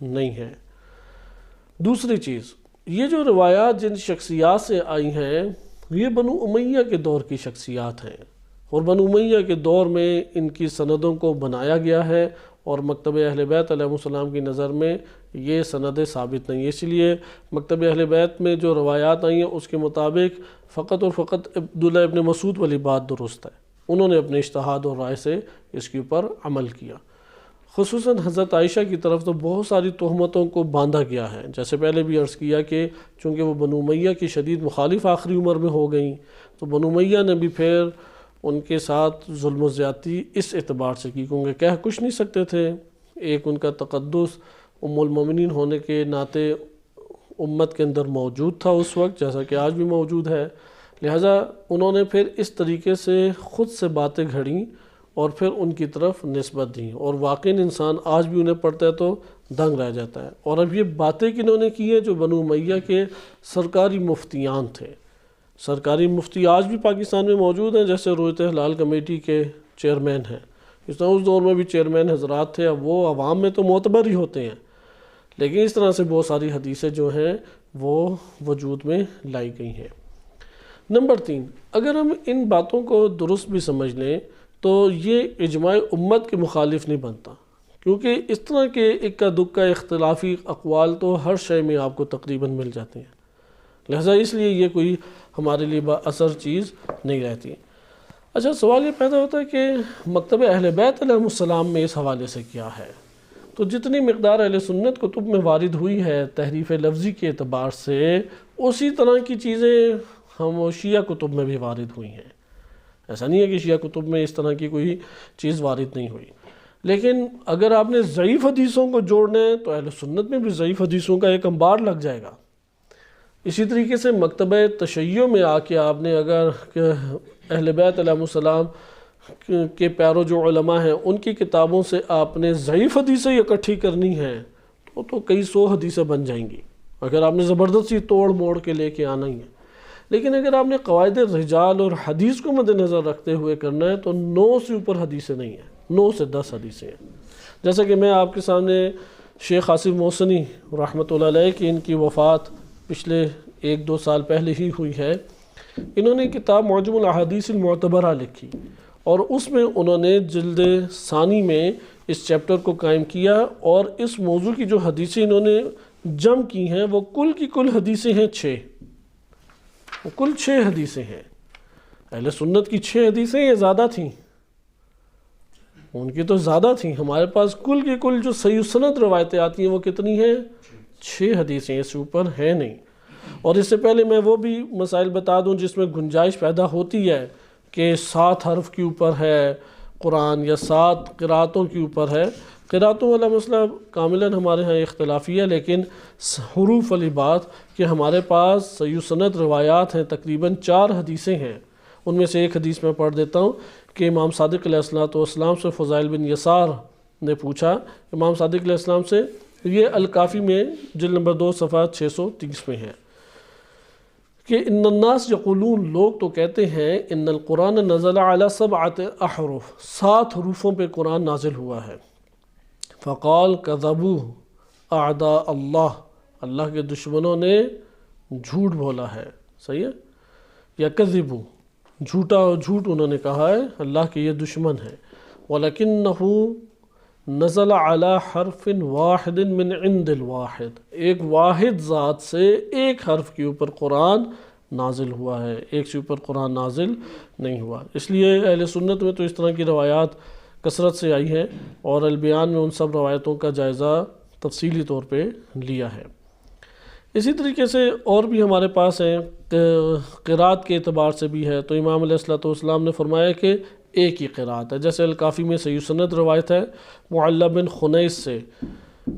نہیں ہے۔ دوسری چیز، یہ جو روایات جن شخصیات سے آئی ہیں یہ بنو امیہ کے دور کی شخصیات ہیں، اور بنو امیہ کے دور میں ان کی سندوں کو بنایا گیا ہے، اور مکتب اہل بیت علیہ السلام کی نظر میں یہ سندیں ثابت نہیں ہیں۔ اس لیے مکتب اہل بیت میں جو روایات آئی ہیں اس کے مطابق فقط اور فقط عبداللہ ابن مسعود والی بات درست ہے، انہوں نے اپنے اجتہاد اور رائے سے اس کے اوپر عمل کیا۔ خصوصاً حضرت عائشہ کی طرف تو بہت ساری تہمتوں کو باندھا گیا ہے، جیسے پہلے بھی عرض کیا کہ چونکہ وہ بنو امیہ کی شدید مخالف آخری عمر میں ہو گئیں، تو بنو امیہ نے بھی پھر ان کے ساتھ ظلم و زیادتی اس اعتبار سے کی، کیونکہ کہہ کچھ نہیں سکتے تھے۔ ایک ان کا تقدس ام المومنین ہونے کے ناطے امت کے اندر موجود تھا اس وقت، جیسا کہ آج بھی موجود ہے، لہٰذا انہوں نے پھر اس طریقے سے خود سے باتیں گھڑیں اور پھر ان کی طرف نسبت دیں، اور واقعی انسان آج بھی انہیں پڑھتا ہے تو دنگ رہ جاتا ہے۔ اور اب یہ باتیں کنہوں نے کی ہیں؟ جو بنو امیہ کے سرکاری مفتیان تھے۔ سرکاری مفتی آج بھی پاکستان میں موجود ہیں، جیسے رویت ہلال کمیٹی کے چیئرمین ہیں، اس طرح اس دور میں بھی چیئرمین حضرات تھے۔ اب وہ عوام میں تو معتبر ہی ہوتے ہیں، لیکن اس طرح سے بہت ساری حدیثیں جو ہیں وہ وجود میں لائی گئی ہیں۔ نمبر 3، اگر ہم ان باتوں کو درست بھی سمجھ لیں تو یہ اجماع امت کے مخالف نہیں بنتا، کیونکہ اس طرح کے اکا دکا اختلافی اقوال تو ہر شے میں آپ کو تقریباً مل جاتے ہیں، لہٰذا اس لیے یہ کوئی ہمارے لیے با اثر چیز نہیں رہتی۔ اچھا، سوال یہ پیدا ہوتا ہے کہ مکتب اہل بیت علیہ السلام میں اس حوالے سے کیا ہے؟ تو جتنی مقدار اہل سنت کتب میں وارد ہوئی ہے تحریف لفظی کے اعتبار سے، اسی طرح کی چیزیں ہم شیعہ کتب میں بھی وارد ہوئی ہیں۔ ایسا نہیں ہے کہ شیعہ کتب میں اس طرح کی کوئی چیز وارد نہیں ہوئی، لیکن اگر آپ نے ضعیف حدیثوں کو جوڑنا ہے تو اہل سنت میں بھی ضعیف حدیثوں کا ایک انبار لگ جائے گا۔ اسی طریقے سے مکتبہ تشیع میں آ کے آپ نے اگر اہل بیت علیہ السلام کے پیرو جو علماء ہیں ان کی کتابوں سے آپ نے ضعیف حدیثیں اکٹھی کرنی ہیں تو کئی سو حدیثیں بن جائیں گی، اگر آپ نے زبردستی توڑ موڑ کے لے کے آنا ہی ہے۔ لیکن اگر آپ نے قواعد رجال اور حدیث کو مد نظر رکھتے ہوئے کرنا ہے تو 9 سے اوپر حدیثیں نہیں ہیں، 9 سے 10 حدیثیں ہیں۔ جیسا کہ میں آپ کے سامنے شیخ آصف محسنی رحمۃ اللہ علیہ کی ان کی وفات پچھلے 1-2 سال پہلے ہی ہوئی ہے، انہوں نے کتاب معجم الاحادیث المعتبرہ لکھی، اور اس میں انہوں نے جلد ثانی میں اس چیپٹر کو قائم کیا، اور اس موضوع کی جو حدیثیں انہوں نے جمع کی ہیں وہ کل کی کل حدیثیں ہیں 6، وہ کل 6 حدیثیں ہیں۔ اہل سنت کی 6 حدیثیں یہ زیادہ تھیں، ان کی تو زیادہ تھیں، ہمارے پاس کل کی کل جو صحیح سند روایتیں آتی ہیں وہ کتنی ہیں؟ 6 حدیثیں، اس سے اوپر ہے نہیں۔ اور اس سے پہلے میں وہ بھی مسائل بتا دوں جس میں گنجائش پیدا ہوتی ہے کہ 7 حرف کے اوپر ہے قرآن یا 7 قراتوں کے اوپر ہے۔ قراتوں والا مسئلہ کاملاً ہمارے ہاں اختلافی ہے، لیکن حروف والی بات کہ ہمارے پاس صحیح سند روایات ہیں، تقریباً 4 حدیثیں ہیں۔ ان میں سے ایک حدیث میں پڑھ دیتا ہوں کہ امام صادق علیہ السلام سے فضائل بن یسار نے پوچھا، امام صادق علیہ السلام سے، یہ الکافی میں جلد نمبر 2 صفحہ 630 میں ہے کہ ان الناس یقولون، لوگ تو کہتے ہیں، ان القرآن نزل علی 7 احرف، 7 حروفوں پہ قرآن نازل ہوا ہے۔ فقال کذبوا اعداء اللہ، اللہ کے دشمنوں نے جھوٹ بولا ہے، صحیح ہے، یا کذبوا، جھوٹ انہوں نے کہا ہے، اللہ کے یہ دشمن ہیں۔ وَلَكِنَّهُ نزل علی حرف واحد من عند الواحد، ایک واحد ذات سے ایک حرف کے اوپر قرآن نازل ہوا ہے، ایک سے اوپر قرآن نازل نہیں ہوا۔ اس لیے اہل سنت میں تو اس طرح کی روایات کثرت سے آئی ہے، اور البیان میں ان سب روایتوں کا جائزہ تفصیلی طور پہ لیا ہے۔ اسی طریقے سے اور بھی ہمارے پاس ہیں، قرات کے اعتبار سے بھی ہے، تو امام علیہ السلام نے فرمایا کہ ایک ہی قرات ہے، جیسے الکافی میں صحیح سند روایت ہے معلّہ بن خنیس سے،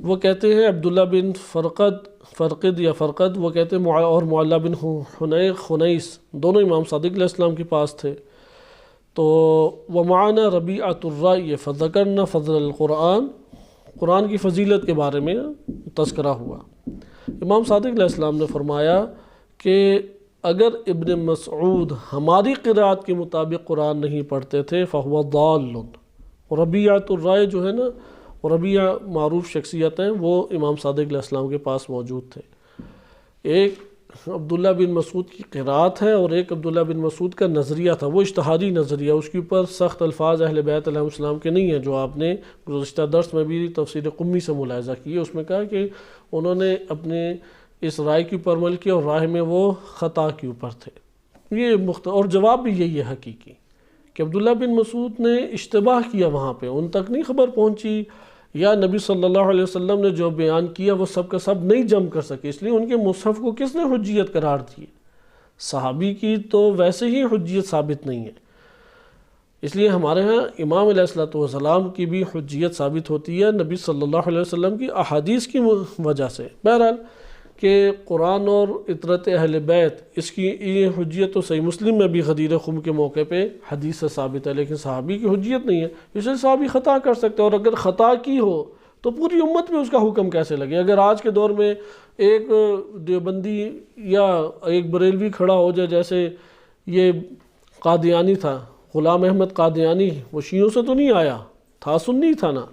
وہ کہتے ہیں عبداللہ بن فرقد وہ کہتے ہیں، اور معلّہ بن خنیس دونوں امام صادق علیہ السلام کے پاس تھے، تو ومعنا ربیعۃ الرأی فذکرنا فضل القرآن، قرآن کی فضیلت کے بارے میں تذکرہ ہوا۔ امام صادق علیہ السلام نے فرمایا کہ اگر ابن مسعود ہماری قرأت کے مطابق قرآن نہیں پڑھتے تھے فہو ضال. ربیعۃ الرائے جو ہے نا، ربیعہ معروف شخصیت ہیں، وہ امام صادق علیہ السلام کے پاس موجود تھے. ایک عبداللہ بن مسعود کی قرأت ہے اور ایک عبداللہ بن مسعود کا نظریہ تھا، وہ اجتہادی نظریہ، اس کے اوپر سخت الفاظ اہل بیت علیہ السلام کے نہیں ہیں، جو آپ نے گزشتہ درس میں بھی تفسیر قمی سے ملاحظہ کی ہے. اس میں کہا کہ انہوں نے اپنے اس رائے کے اوپر عمل کیا اور راہ میں وہ خطا کے اوپر تھے. یہ اور جواب بھی یہی ہے حقیقی کہ عبداللہ بن مسعود نے اشتباہ کیا، وہاں پہ ان تک نہیں خبر پہنچی، یا نبی صلی اللہ علیہ وسلم نے جو بیان کیا وہ سب کا سب نہیں جم کر سکے، اس لیے ان کے مصحف کو کس نے حجیت قرار دی؟ صحابی کی تو ویسے ہی حجیت ثابت نہیں ہے. اس لیے ہمارے ہاں امام علیہ السلام کی بھی حجیت ثابت ہوتی ہے نبی صلی اللہ علیہ وسلم کی احادیث کی وجہ سے. بہرحال کہ قرآن اور اطرت اہل بیت، اس کی یہ حجیت تو صحیح مسلم میں بھی غدیر خم کے موقع پہ حدیث سے ثابت ہے، لیکن صحابی کی حجیت نہیں ہے. اس لیے صحابی خطا کر سکتے ہیں، اور اگر خطا کی ہو تو پوری امت میں اس کا حکم کیسے لگے؟ اگر آج کے دور میں ایک دیوبندی یا ایک بریلوی کھڑا ہو جائے، جیسے یہ قادیانی تھا، غلام احمد قادیانی، وہ شیعوں سے تو نہیں آیا تھا، سنی تھا نا،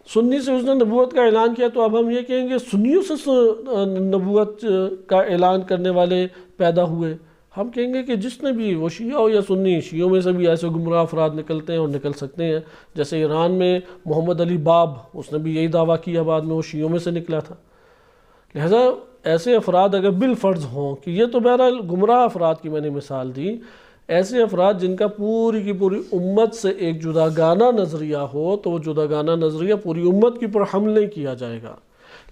سنی سے اس نے نبوت کا اعلان کیا، تو اب ہم یہ کہیں گے سنیوں سے نبوت کا اعلان کرنے والے پیدا ہوئے. ہم کہیں گے کہ جس نے بھی، وہ شیعہ ہو یا سنی، شیعوں میں سے بھی ایسے گمراہ افراد نکلتے ہیں اور نکل سکتے ہیں. جیسے ایران میں محمد علی باب، اس نے بھی یہی دعویٰ کیا، بعد میں وہ شیعوں میں سے نکلا تھا. لہذا ایسے افراد اگر بالفرض ہوں کہ یہ تو بہرحال گمراہ افراد کی میں نے مثال دی، ایسے افراد جن کا پوری کی پوری امت سے ایک جداگانہ نظریہ ہو، تو وہ جداگانہ نظریہ پوری امت کے اوپر حمل نہیں کیا جائے گا.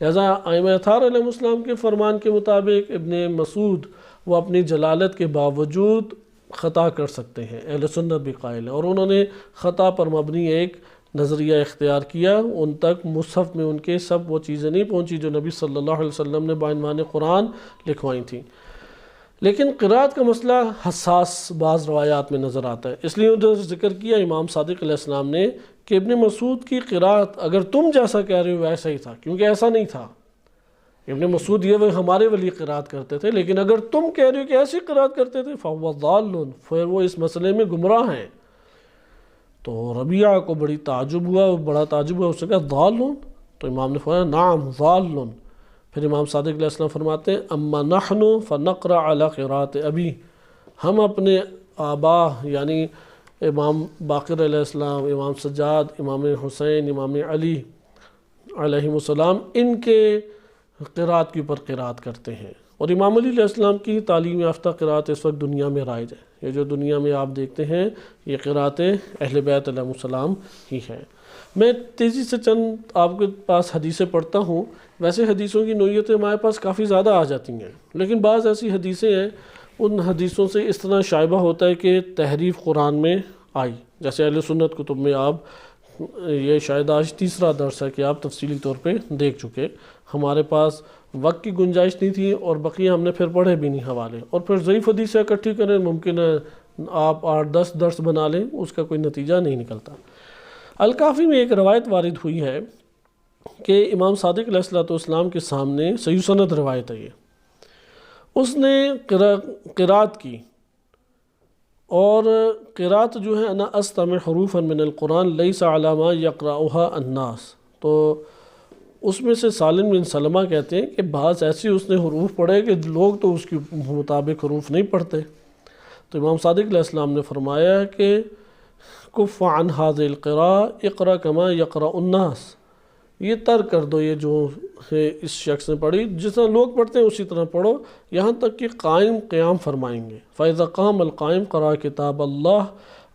لہذا ائمہ اطہار علیہ السلام کے فرمان کے مطابق ابن مسعود وہ اپنی جلالت کے باوجود خطا کر سکتے ہیں، اہل سنت بھی قائل ہے، اور انہوں نے خطا پر مبنی ایک نظریہ اختیار کیا. ان تک مصحف میں ان کے سب وہ چیزیں نہیں پہنچی جو نبی صلی اللہ علیہ وسلم نے بعنوان قرآن لکھوائی تھیں. لیکن قرأت کا مسئلہ حساس بعض روایات میں نظر آتا ہے، اس لیے ادھر ذکر کیا امام صادق علیہ السلام نے کہ ابن مسعود کی قرأت اگر تم جیسا کہہ رہے ہو ویسا ہی تھا، کیونکہ ایسا نہیں تھا. ابن مسعود یہ وہ ہمارے ولی قرأت کرتے تھے، لیکن اگر تم کہہ رہے ہو کہ ایسی قرأت کرتے تھے فَهُوَ ضَالٌ، پھر وہ اس مسئلے میں گمراہ ہیں. تو ربیعہ کو بڑا تعجب ہوا، اس نے کہا ضَالٌ، تو امام نے فرمایا نعم ضَالٌ. پھر امام صادق علیہ السلام فرماتے ہیں اما نحن فنقرأ علی قراءت ابی، ہم اپنے آبا یعنی امام باقر علیہ السلام، امام سجاد، امام حسین، امام علی علیہ السلام، ان کے قرأت کے اوپر قرأت کرتے ہیں. اور امام علی علیہ السلام کی تعلیم یافتہ قرأت اس وقت دنیا میں رائج ہے. یہ جو دنیا میں آپ دیکھتے ہیں یہ قرأت اہل بیت علیہ السلام ہی ہے. میں تیزی سے چند آپ کے پاس حدیثیں پڑھتا ہوں. ویسے حدیثوں کی نوعیتیں ہمارے پاس کافی زیادہ آ جاتی ہیں، لیکن بعض ایسی حدیثیں ہیں ان حدیثوں سے اس طرح شائبہ ہوتا ہے کہ تحریف قرآن میں آئی. جیسے اہل سنت کتب میں آپ یہ شاید آج تیسرا درس ہے کہ آپ تفصیلی طور پہ دیکھ چکے. ہمارے پاس وقت کی گنجائش نہیں تھی اور بقیہ ہم نے پھر پڑھے بھی نہیں حوالے، اور پھر ضعیف حدیثیں اکٹھی کریں، ممکن ہے آپ 8-10 درس بنا لیں، اس کا کوئی نتیجہ نہیں نکلتا. الکافی میں ایک روایت وارد ہوئی ہے کہ امام صادق علیہ السلام کے سامنے صحیح سند روایت ہے، اس نے قرأت کی، اور قرأت جو ہے انا استمع حروفا من القرآن لیس علی ما یقرأها الناس. تو اس میں سے سالم بن سلمہ کہتے ہیں کہ بعض ایسی اس نے حروف پڑھے کہ لوگ تو اس کے مطابق حروف نہیں پڑھتے. تو امام صادق علیہ السلام نے فرمایا کہ کف عن هذه القراء اقرأ كما يقرأ الناس، یہ ترک کر دو یہ جو ہے اس شخص نے پڑھی، جس طرح لوگ پڑھتے ہیں اسی طرح پڑھو، یہاں تک کہ قائم قیام فرمائیں گے. فَإِذَا قَامَ الْقَائِمُ قَرَأَ كِتَابَ اللَّهِ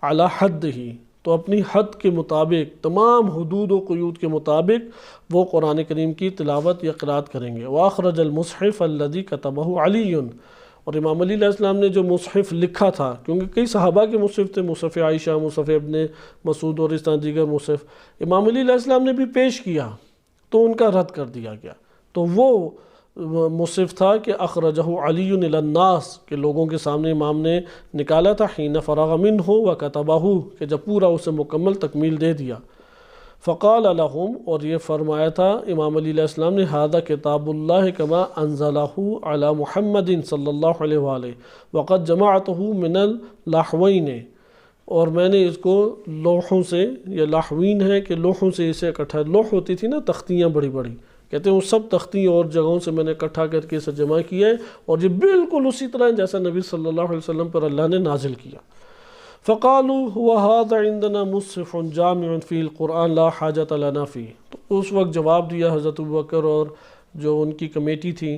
عَلَى حَدِّهِ، تو اپنی حد کے مطابق، تمام حدود و قیود کے مطابق وہ قرآن کریم کی تلاوت یا قرأت کریں گے. وَأَخْرَجَ الْمُصْحِفَ الَّذِي كَتَبَهُ عَلِيٌّ، اور امام علی علیہ السلام نے جو مصحف لکھا تھا، کیونکہ کئی صحابہ کے مصحف تھے، مصحف عائشہ، مصحف ابن مسعود اور اس طرح دیگر مصحف، امام علی علیہ السلام نے بھی پیش کیا تو ان کا رد کر دیا گیا. تو وہ مصحف تھا کہ اخرجہ علی الی الناس، کہ لوگوں کے سامنے امام نے نکالا تھا، حین فرغ منہ وکتبہ، کہ جب پورا اسے مکمل تکمیل دے دیا. فقال لهم، اور یہ فرمایا تھا امام علی علیہ السلام نے، ھذا کتاب اللہ کما انزلہ علی محمد صلی اللہ علیہ وآلہ وقد جمعتہ من اللحوین، اور میں نے اس کو لوحوں سے، یہ لاحوین ہے کہ لوحوں سے اسے اکٹھا، لوح ہوتی تھی نا تختیاں بڑی بڑی، کہتے ہیں وہ سب تختیاں اور جگہوں سے میں نے اکٹھا کر کے اسے جمع کیا ہے، اور یہ بالکل اسی طرح جیسا نبی صلی اللہ علیہ وسلم پر اللہ نے نازل کیا۔ فقالوا وهذا عندنا مصحف جامع فی القرآن لا حاجۃ لنا فیہ، تو اس وقت جواب دیا حضرت ابوبکر اور جو ان کی کمیٹی تھی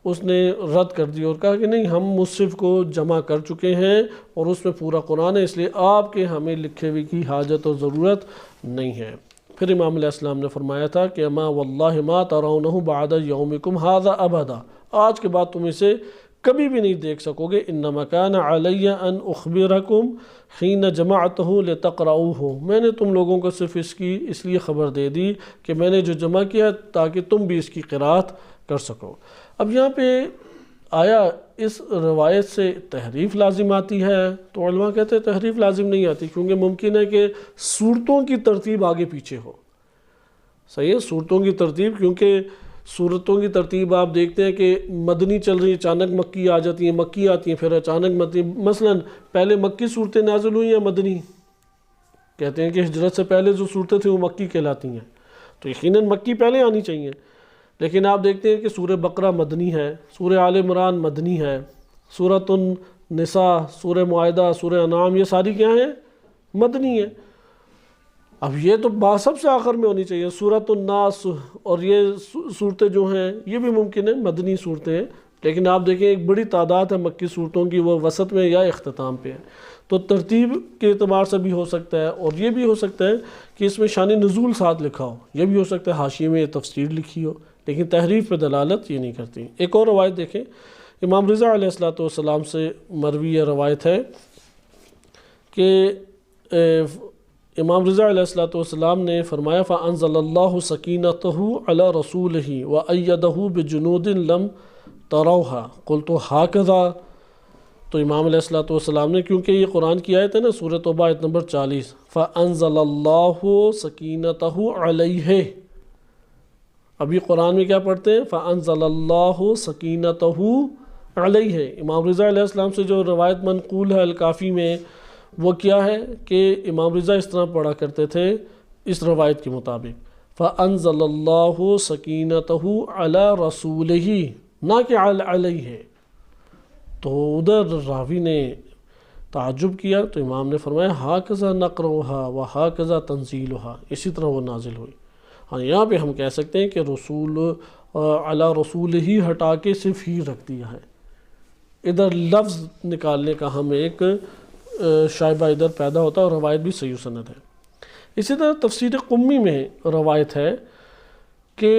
اس نے رد کر دیا اور کہا کہ نہیں، ہم مصحف کو جمع کر چکے ہیں اور اس میں پورا قرآن ہے، اس لیے آپ کے ہمیں لکھے ہوئے کی حاجت اور ضرورت نہیں ہے۔ پھر امام علیہ السلام نے فرمایا تھا کہ اما واللہ ما ترونہ بعد یومکم ھذا ابدا، آج کے بعد تم اسے کبھی بھی نہیں دیکھ سکو گے، انما کان علی ان اخبرکم حین جمعتہ لتقرؤہ، میں نے تم لوگوں کو صرف اس لیے خبر دے دی کہ میں نے جو جمع کیا تاکہ تم بھی اس کی قرأت کر سکو۔ اب یہاں پہ آیا اس روایت سے تحریف لازم آتی ہے؟ تو علماء کہتے ہیں تحریف لازم نہیں آتی، کیونکہ ممکن ہے کہ صورتوں کی ترتیب آگے پیچھے ہو۔ صحیح ہے، صورتوں کی ترتیب، کیونکہ صورتوں کی ترتیب آپ دیکھتے ہیں کہ مدنی چل رہی ہے، اچانک مکی آ جاتی ہیں، مکی آتی ہیں، پھر اچانک مدنی، مثلا پہلے مکی صورتیں نازل ہوئی ہیں مدنی، کہتے ہیں کہ ہجرت سے پہلے جو صورتیں تھیں وہ مکی کہلاتی ہیں، تو یقیناً مکی پہلے آنی چاہیے، لیکن آپ دیکھتے ہیں کہ سورہ بقرہ مدنی ہے، سورہ آل عمران مدنی ہے، سورۃ النساء، سورہ معاہدہ، سورہ انعام، یہ ساری کیا ہیں؟ مدنی ہیں۔ اب یہ تو سب سے آخر میں ہونی چاہیے، سورۃ الناس، اور یہ صورتیں جو ہیں یہ بھی ممکن ہے مدنی صورتیں ہیں، لیکن آپ دیکھیں ایک بڑی تعداد ہے مکی صورتوں کی، وہ وسط میں یا اختتام پہ ہے، تو ترتیب کے اعتبار سے بھی ہو سکتا ہے، اور یہ بھی ہو سکتا ہے کہ اس میں شان نزول ساتھ لکھا ہو، یہ بھی ہو سکتا ہے حاشیے میں یہ تفسیر لکھی ہو، لیکن تحریف پہ دلالت یہ نہیں کرتی۔ ایک اور روایت دیکھیں، امام رضا علیہ السلام سے مروی یہ روایت ہے کہ امام رضا علیہ السلام نے فرمایا فَأَنزَلَ اللَّهُ سَكِينَتَهُ عَلَى رَسُولِهِ وَأَيَّدَهُ بِجُنُودٍ لَمْ تَرَوْهَا قُلْتُ هَكَذَا، تو امام علیہ السلام نے، کیونکہ یہ قرآن کی آیت ہے نا، سورہ توبہ آیت نمبر 40، فَأَنزَلَ اللَّهُ سَكِينَتَهُ عَلَيْهِ، ابھی قرآن میں کیا پڑھتے ہیں؟ فَأَنزَلَ اللَّهُ سَكِينَتَهُ عَلَيْهِ۔ امام رضا علیہ السلام سے جو روایت منقول ہے الکافی میں، وہ کیا ہے کہ امام رضا اس طرح پڑھا کرتے تھے اس روایت کے مطابق، فَأَنزَلَ اللَّهُ سَكِينَتَهُ عَلَى رَسُولِهِ، نہ کہ علیہ، تو ادھر راوی نے تعجب کیا، تو امام نے فرمایا هَكَذَا نَقْرُهَا وَهَكَذَا تَنزِيلُهَا، اسی طرح وہ نازل ہوئی۔ ہاں یہاں پہ ہم کہہ سکتے ہیں کہ رسول علی رسول ہی ہٹا کے صرف ہی رکھ دیا ہے، ادھر لفظ نکالنے کا ہم ایک شائبہ ادھر پیدا ہوتا ہے، اور روایت بھی صحیح سند ہے۔ اسی طرح تفسیر قمی میں روایت ہے کہ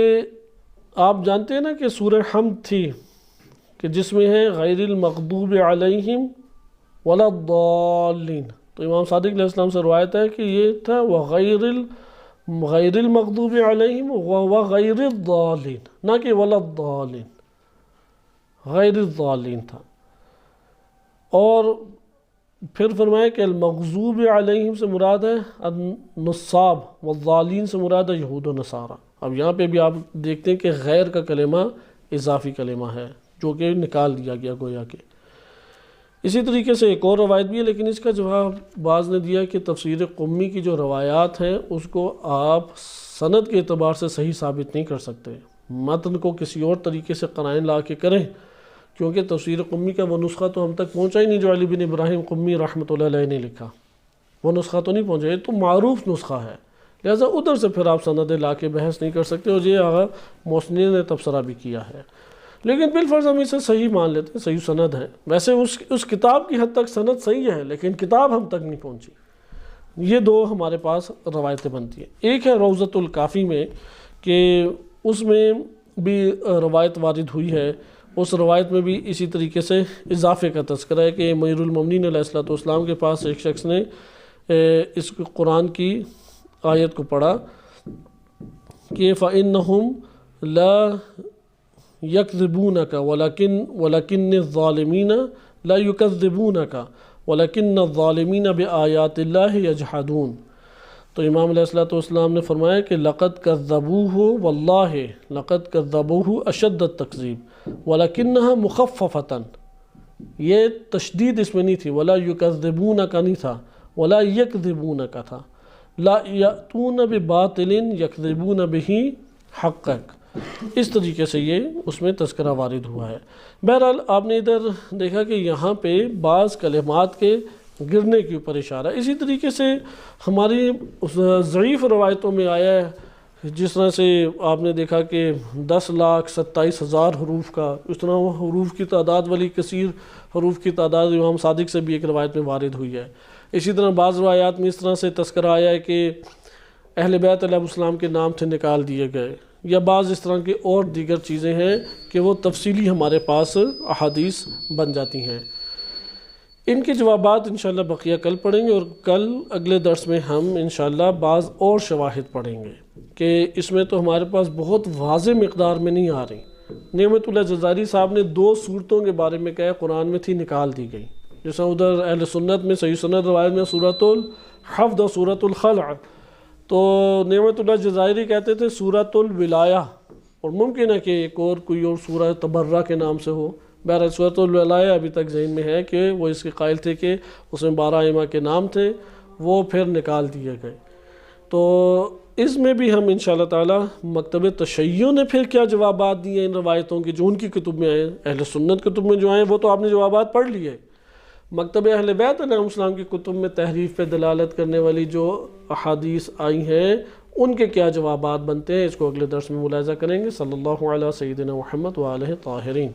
آپ جانتے ہیں نا کہ سورہ حمد تھی کہ جس میں ہے غیر المغضوب علیہم ولا الضالین، تو امام صادق علیہ السلام سے روایت ہے کہ یہ تھا غیر المغضوب علیہم وغیر الضالین، نہ کہ ولا الضالین، غیر الضالین تھا۔ اور پھر فرمایا کہ المغضوب علیہم سے مراد ہے النصاب، والضالین سے مراد ہے یہود و نصارہ۔ اب یہاں پہ بھی آپ دیکھتے ہیں کہ غیر کا کلمہ اضافی کلمہ ہے جو کہ نکال دیا گیا گویا کہ۔ اسی طریقے سے ایک اور روایت بھی ہے، لیکن اس کا جواب بعض نے دیا کہ تفسیر قمی کی جو روایات ہیں اس کو آپ سند کے اعتبار سے صحیح ثابت نہیں کر سکتے، متن کو کسی اور طریقے سے قرائن لا کے کریں، کیونکہ تفسیر قمی کا وہ نسخہ تو ہم تک پہنچا ہی نہیں جو علی بن ابراہیم قمی رحمۃ اللہ علیہ نے لکھا، وہ نسخہ تو نہیں پہنچا، یہ تو معروف نسخہ ہے، لہٰذا ادھر سے پھر آپ سندیں لا کے بحث نہیں کر سکتے، اور یہ آغا محسنین نے تبصرہ بھی کیا ہے، لیکن بالفرض ہم اسے صحیح مان لیتے ہیں، صحیح سند ہے۔ ویسے اس کتاب کی حد تک سند صحیح ہے، لیکن کتاب ہم تک نہیں پہنچی۔ یہ دو ہمارے پاس روایتیں بنتی ہیں، ایک ہے روضۃ الکافی میں کہ اس میں بھی روایت وارد ہوئی ہے، اس روایت میں بھی اسی طریقے سے اضافے کا تذکرہ ہے کہ امیر المومنین علیہ السلام کے پاس ایک شخص نے اس قرآن کی آیت کو پڑھا کہ فَإِنَّهُمْ لَا يَكْذِبُونَكَ وَلَكِنِّ الظَّالِمِينَ لَا يُكَذِّبُونَكَ وَلَكِنَّ الظَّالِمِينَ بِآيَاتِ اللَّهِ يَجْحَدُونَ، تو امام علیہ الصلوۃ والسلام نے فرمایا کہ لقد کذبوہ واللہ لقد کذبوہ اشد التکذیب ولکنہا مخففتاً، یہ تشدید اس میں نہیں تھی، ولا یکذبونک نہیں تھا، ولا یکذبونک تھا، لا یأتون بباطل یکذبون بہ حقک، اس طریقے سے یہ اس میں تذکرہ وارد ہوا ہے۔ بہرحال آپ نے ادھر دیکھا کہ یہاں پہ بعض کلمات کے گرنے کے اوپر اشارہ، اسی طریقے سے ہماری ضعیف روایتوں میں آیا ہے، جس طرح سے آپ نے دیکھا کہ 10,27,000 حروف کا، اس طرح وہ حروف کی تعداد والی کثیر حروف کی تعداد امام صادق سے بھی ایک روایت میں وارد ہوئی ہے۔ اسی طرح بعض روایات میں اس طرح سے تذکرہ آیا ہے کہ اہل بیت علیہ السلام کے نام تھے نکال دیے گئے، یا بعض اس طرح کی اور دیگر چیزیں ہیں کہ وہ تفصیلی ہمارے پاس احادیث بن جاتی ہیں۔ ان کے جوابات انشاءاللہ بقیہ کل پڑھیں گے، اور کل اگلے درس میں ہم انشاءاللہ بعض اور شواہد پڑھیں گے کہ اس میں تو ہمارے پاس بہت واضح مقدار میں نہیں آ رہی۔ نعمت اللہ جزائری صاحب نے 2 صورتوں کے بارے میں کہا قرآن میں تھی، نکال دی گئی، جیسا ادھر اہل سنت میں صحیح سنت روایت میں سورۃ الحفظ اور سورۃ الخلع، تو نعمت اللہ جزائری کہتے تھے سورۃ الولایہ، اور ممکن ہے کہ ایک اور کوئی اور سورہ تبرہ کے نام سے ہو۔ بہرحال سورۃ الولایہ ابھی تک ذہن میں ہے کہ وہ اس کے قائل تھے کہ اس میں 12 ائمہ کے نام تھے، وہ پھر نکال دیے گئے۔ تو اس میں بھی ہم انشاءاللہ تعالی مکتب تشیع نے پھر کیا جوابات دیے ان روایتوں کے جو ان کی کتب میں آئے، اہل سنت کتب میں جو آئے وہ تو آپ نے جوابات پڑھ لیے، مکتب اہل بیت علیہ السلام کی کتب میں تحریف پہ دلالت کرنے والی جو احادیث آئی ہیں ان کے کیا جوابات بنتے ہیں، اس کو اگلے درس میں ملاحظہ کریں گے۔ صلی اللہ علیہ سیدنا محمد وآلہ طاہرین۔